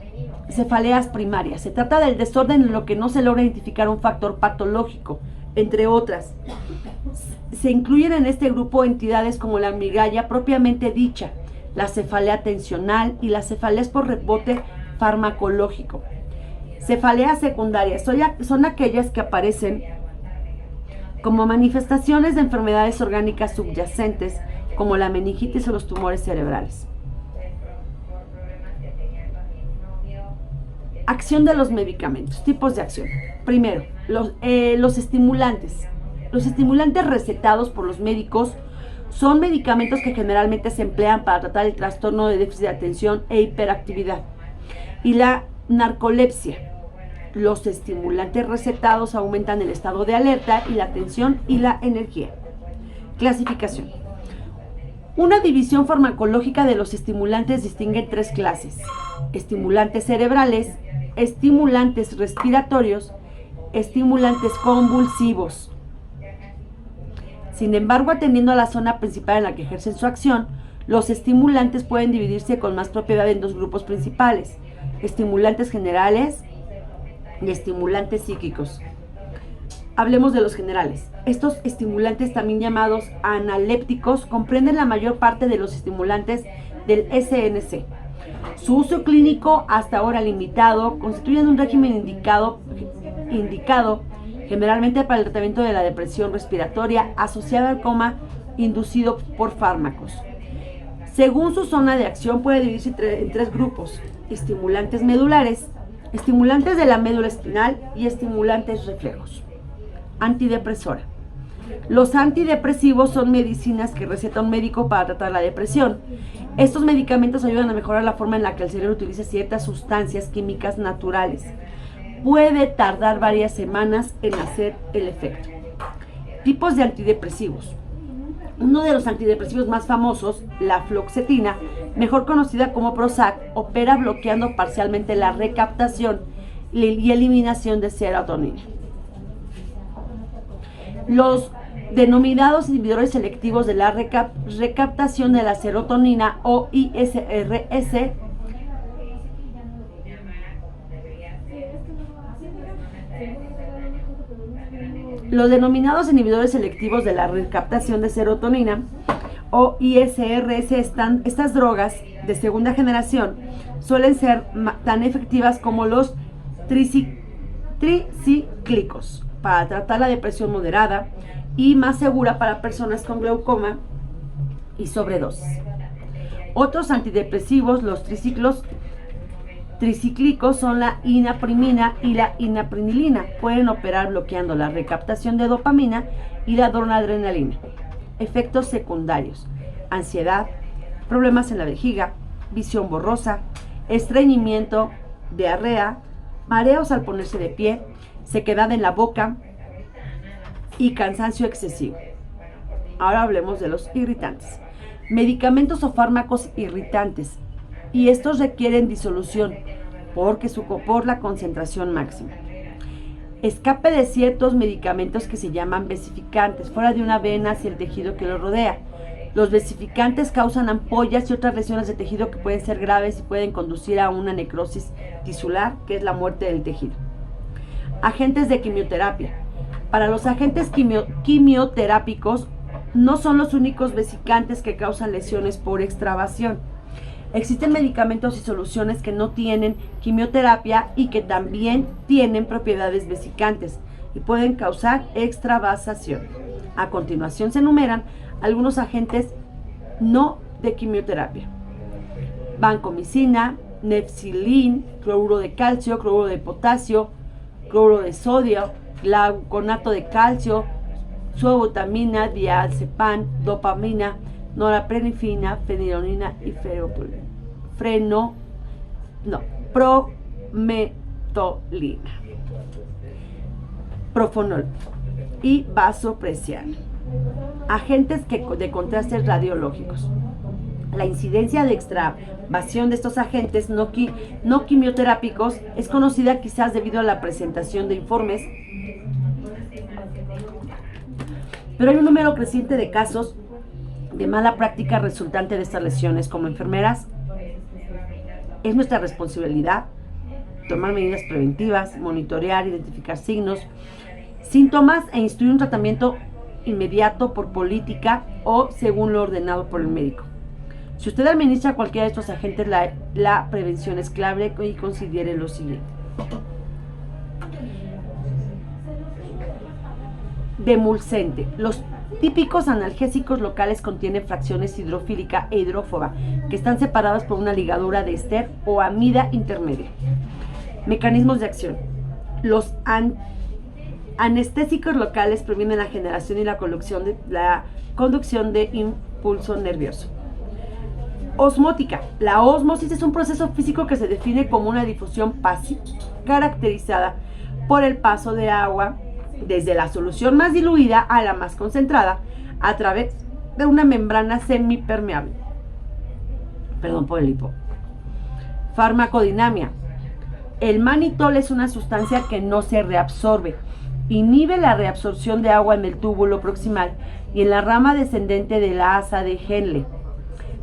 Cefaleas primarias. Se trata del desorden en lo que no se logra identificar un factor patológico, entre otras. Se incluyen en este grupo entidades como la migraña propiamente dicha, la cefalea tensional y las cefaleas por rebote farmacológico. Cefaleas secundarias son aquellas que aparecen como manifestaciones de enfermedades orgánicas subyacentes, como la meningitis o los tumores cerebrales. Acción de los medicamentos, tipos de acción. Primero, los estimulantes. Los estimulantes recetados por los médicos son medicamentos que generalmente se emplean para tratar el trastorno de déficit de atención e hiperactividad y la narcolepsia. Los estimulantes recetados aumentan el estado de alerta y la atención y la energía. Clasificación. Una división farmacológica de los estimulantes distingue tres clases: estimulantes cerebrales, estimulantes respiratorios, estimulantes convulsivos. Sin embargo, atendiendo a la zona principal en la que ejercen su acción, los estimulantes pueden dividirse con más propiedad en dos grupos principales: estimulantes generales y estimulantes psíquicos. Hablemos de los generales. Estos estimulantes, también llamados analépticos, comprenden la mayor parte de los estimulantes del SNC. Su uso clínico, hasta ahora limitado, constituye un régimen indicado generalmente para el tratamiento de la depresión respiratoria asociada al coma inducido por fármacos. Según su zona de acción, puede dividirse en tres grupos: estimulantes medulares, estimulantes de la médula espinal y estimulantes reflejos. Antidepresora. Los antidepresivos son medicinas que receta un médico para tratar la depresión. Estos medicamentos ayudan a mejorar la forma en la que el cerebro utiliza ciertas sustancias químicas naturales. Puede tardar varias semanas en hacer el efecto. Tipos de antidepresivos. Uno de los antidepresivos más famosos, la fluoxetina, mejor conocida como Prozac, opera bloqueando parcialmente la recaptación y eliminación de serotonina. Los denominados inhibidores selectivos de la recaptación de la serotonina, o ISRS, los denominados inhibidores selectivos de la recaptación de serotonina, o ISRS, estas drogas de segunda generación suelen ser tan efectivas como los tricíclicos para tratar la depresión moderada y más segura para personas con glaucoma y sobredosis. Otros antidepresivos, los tricíclicos, son la inaprimina y la inaprinilina. Pueden operar bloqueando la recaptación de dopamina y la noradrenalina. Efectos secundarios: ansiedad, problemas en la vejiga, visión borrosa, estreñimiento, diarrea, mareos al ponerse de pie, sequedad en la boca y cansancio excesivo. Ahora hablemos de los irritantes. Medicamentos o fármacos irritantes, y estos requieren disolución por la concentración máxima. Escape de ciertos medicamentos que se llaman vesificantes fuera de una vena hacia el tejido que lo rodea. Los vesificantes causan ampollas y otras lesiones de tejido que pueden ser graves y pueden conducir a una necrosis tisular, que es la muerte del tejido. Agentes de quimioterapia. Para los agentes quimioterápicos no son los únicos vesicantes que causan lesiones por extravasación. Existen medicamentos y soluciones que no tienen quimioterapia y que también tienen propiedades vesicantes y pueden causar extravasación. A continuación se enumeran algunos agentes no de quimioterapia: vancomicina, nefcilin, cloruro de calcio, cloruro de potasio, cloruro de sodio, gluconato de calcio, suobutamina, diazepam, dopamina, norepinefrina, fenilonina y prometolina. Profonol. y vasopresiano. Agentes de contrastes radiológicos. La incidencia de extravasación de estos agentes no quimioterápicos es conocida quizás debido a la presentación de informes, pero hay un número creciente de casos de mala práctica resultante de estas lesiones. Como enfermeras, es nuestra responsabilidad tomar medidas preventivas, monitorear, identificar signos, síntomas e instruir un tratamiento inmediato por política o según lo ordenado por el médico. Si usted administra cualquiera de estos agentes, la prevención es clave y considere lo siguiente. Demulcente. Los típicos analgésicos locales contienen fracciones hidrofílica e hidrófoba que están separadas por una ligadura de éster o amida intermedia. Mecanismos de acción. Los anestésicos locales previenen la generación y la conducción de impulso nervioso. Osmótica. La ósmosis es un proceso físico que se define como una difusión pasiva caracterizada por el paso de agua desde la solución más diluida a la más concentrada a través de una membrana semipermeable. Perdón por el hipo. Farmacodinamia. El manitol es una sustancia que no se reabsorbe. Inhibe la reabsorción de agua en el túbulo proximal y en la rama descendente de la asa de Henle.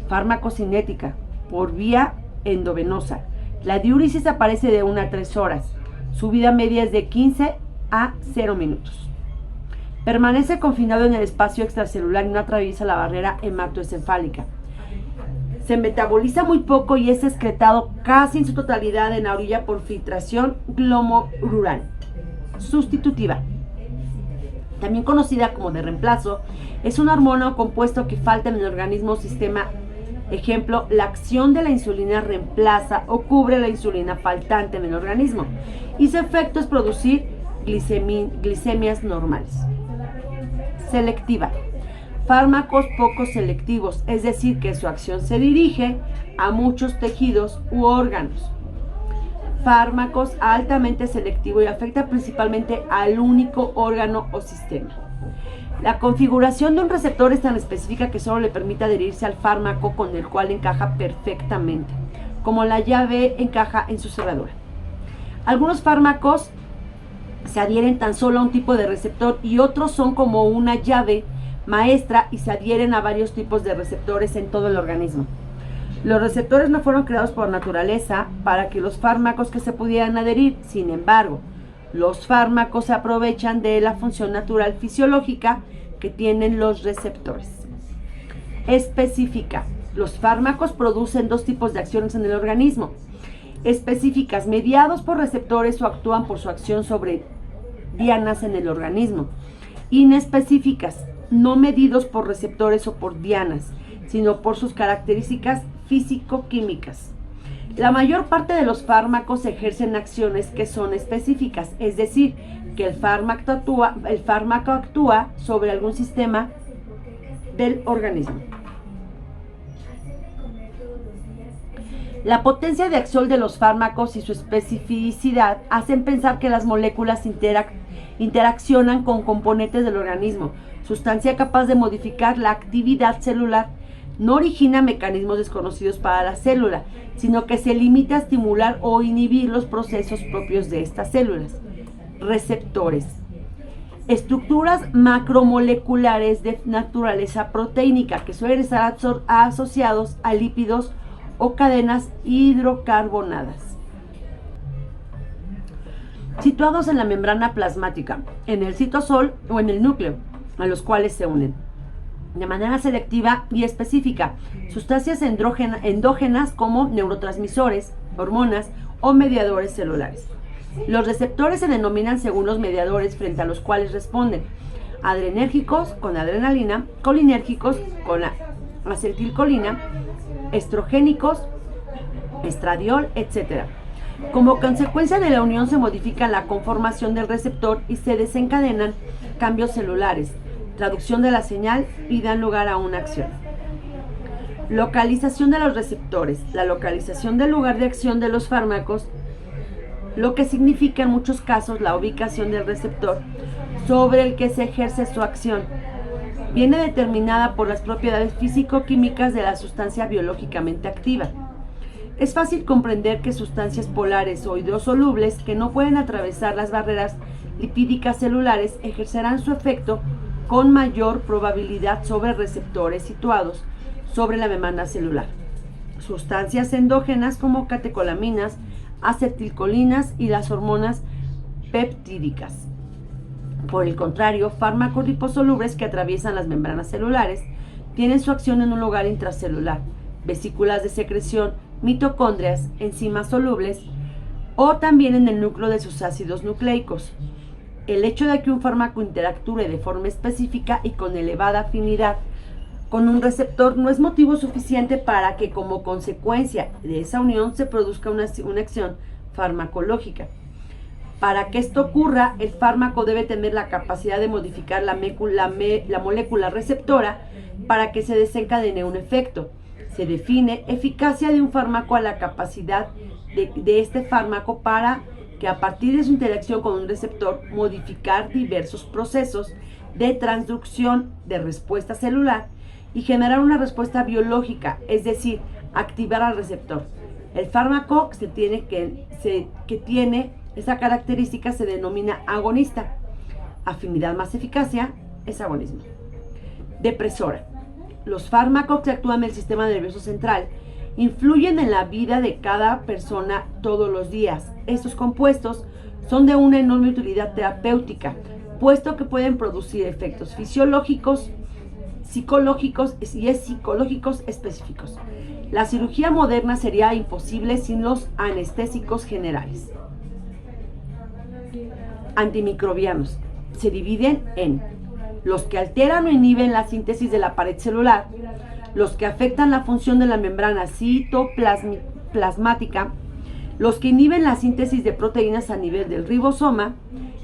Farmacocinética. Por vía endovenosa. La diúresis aparece de 1 a 3 horas. Su vida media es de 15 a 0 minutos. Permanece confinado en el espacio extracelular y no atraviesa la barrera hematoencefálica. Se metaboliza muy poco y es excretado casi en su totalidad en la orilla por filtración glomerular. Sustitutiva. También conocida como de reemplazo, es una hormona o compuesto que falta en el organismo o sistema. Ejemplo, la acción de la insulina reemplaza o cubre la insulina faltante en el organismo y su efecto es producir glicemias normales. Selectiva. Fármacos poco selectivos, es decir, que su acción se dirige a muchos tejidos u órganos. Fármacos altamente selectivos y afecta principalmente al único órgano o sistema. La configuración de un receptor es tan específica que solo le permite adherirse al fármaco con el cual encaja perfectamente, como la llave encaja en su cerradura. Algunos fármacos se adhieren tan solo a un tipo de receptor y otros son como una llave maestra y se adhieren a varios tipos de receptores en todo el organismo. Los receptores no fueron creados por naturaleza para que los fármacos que se pudieran adherir. Sin embargo, los fármacos se aprovechan de la función natural fisiológica que tienen los receptores. Específica. Los fármacos producen 2 tipos de acciones en el organismo. Específicas, mediados por receptores o actúan por su acción sobre dianas en el organismo. Inespecíficas, no medidos por receptores o por dianas, sino por sus características físico-químicas. La mayor parte de los fármacos ejercen acciones que son específicas, es decir, que el fármaco actúa sobre algún sistema del organismo. La potencia de acción de los fármacos y su especificidad hacen pensar que las moléculas interaccionan con componentes del organismo, sustancia capaz de modificar la actividad celular. No origina mecanismos desconocidos para la célula, sino que se limita a estimular o inhibir los procesos propios de estas células. Receptores. Estructuras macromoleculares de naturaleza proteínica que suelen estar asociados a lípidos o cadenas hidrocarbonadas. Situados en la membrana plasmática, en el citosol o en el núcleo, a los cuales se unen de manera selectiva y específica sustancias endógenas como neurotransmisores, hormonas o mediadores celulares. Los receptores se denominan según los mediadores frente a los cuales responden: adrenérgicos con adrenalina, colinérgicos con la acetilcolina, estrogénicos, estradiol, etc. Como consecuencia de la unión se modifica la conformación del receptor y se desencadenan cambios celulares, traducción de la señal y dan lugar a una acción. Localización de los receptores. La localización del lugar de acción de los fármacos, lo que significa en muchos casos la ubicación del receptor, sobre el que se ejerce su acción. Viene determinada por las propiedades físico-químicas de la sustancia biológicamente activa. Es fácil comprender que sustancias polares o hidrosolubles que no pueden atravesar las barreras lipídicas celulares ejercerán su efecto con mayor probabilidad sobre receptores situados sobre la membrana celular. Sustancias endógenas como catecolaminas, acetilcolinas y las hormonas peptídicas. Por el contrario, fármacos liposolubles que atraviesan las membranas celulares tienen su acción en un lugar intracelular, vesículas de secreción, mitocondrias, enzimas solubles o también en el núcleo de sus ácidos nucleicos. El hecho de que un fármaco interactúe de forma específica y con elevada afinidad con un receptor no es motivo suficiente para que como consecuencia de esa unión se produzca una acción farmacológica. Para que esto ocurra, el fármaco debe tener la capacidad de modificar la molécula receptora para que se desencadene un efecto. Se define eficacia de un fármaco a la capacidad de este fármaco para que a partir de su interacción con un receptor modificar diversos procesos de transducción de respuesta celular y generar una respuesta biológica, es decir, activar al receptor. El fármaco que tiene esa característica se denomina agonista. Afinidad más eficacia es agonismo. Depresora. Los fármacos que actúan en el sistema nervioso central influyen en la vida de cada persona todos los días. Estos compuestos son de una enorme utilidad terapéutica, puesto que pueden producir efectos fisiológicos, psicológicos específicos. La cirugía moderna sería imposible sin los anestésicos generales. Antimicrobianos. Se dividen en los que alteran o inhiben la síntesis de la pared celular, los que afectan la función de la membrana citoplasmática, los que inhiben la síntesis de proteínas a nivel del ribosoma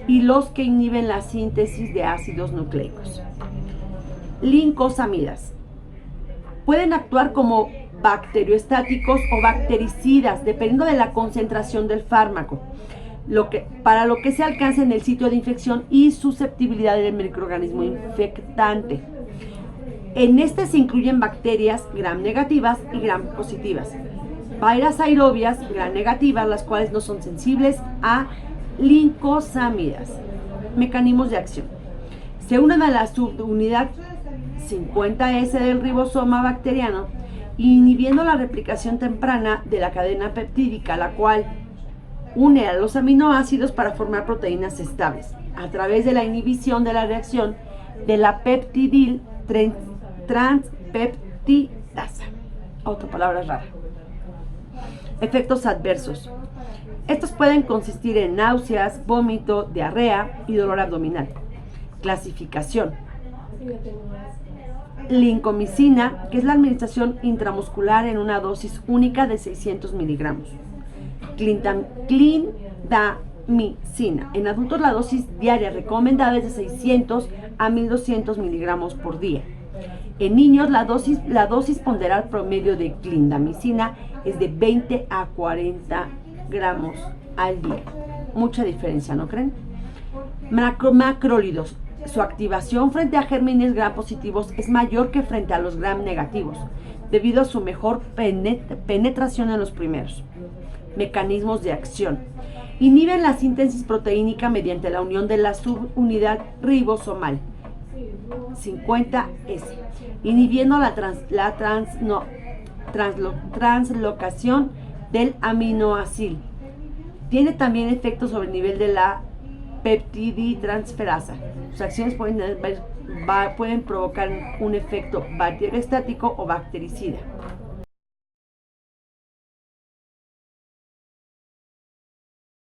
y los que inhiben la síntesis de ácidos nucleicos. Lincosamidas. Pueden actuar como bacteriostáticos o bactericidas, dependiendo de la concentración del fármaco, para lo que se alcanza en el sitio de infección y susceptibilidad del microorganismo infectante. En este se incluyen bacterias gram negativas y gram positivas, vairas aerobias gram negativas, las cuales no son sensibles a lincosamidas. Mecanismos de acción. Se unen a la subunidad 50S del ribosoma bacteriano, inhibiendo la replicación temprana de la cadena peptídica, la cual une a los aminoácidos para formar proteínas estables, a través de la inhibición de la reacción de la peptidil transpeptidasa. Otra palabra rara. Efectos adversos. Estos pueden consistir en náuseas, vómito, diarrea y dolor abdominal. Clasificación. Lincomicina, que es la administración intramuscular en una dosis única de 600 miligramos. Clindamicina. En adultos la dosis diaria recomendada es de 600 a 1200 miligramos por día. En niños la dosis ponderal promedio de clindamicina es de 20 a 40 gramos al día. Mucha diferencia, ¿no creen? Macrólidos. Su activación frente a gérmenes gram positivos es mayor que frente a los gram negativos, debido a su mejor penetración en los primeros. Mecanismos de acción. Inhiben la síntesis proteínica mediante la unión de la subunidad ribosomal 50S, inhibiendo la translocación del aminoácido. Tiene también efectos sobre el nivel de la peptiditransferasa. Sus acciones pueden provocar un efecto bacteriostático o bactericida.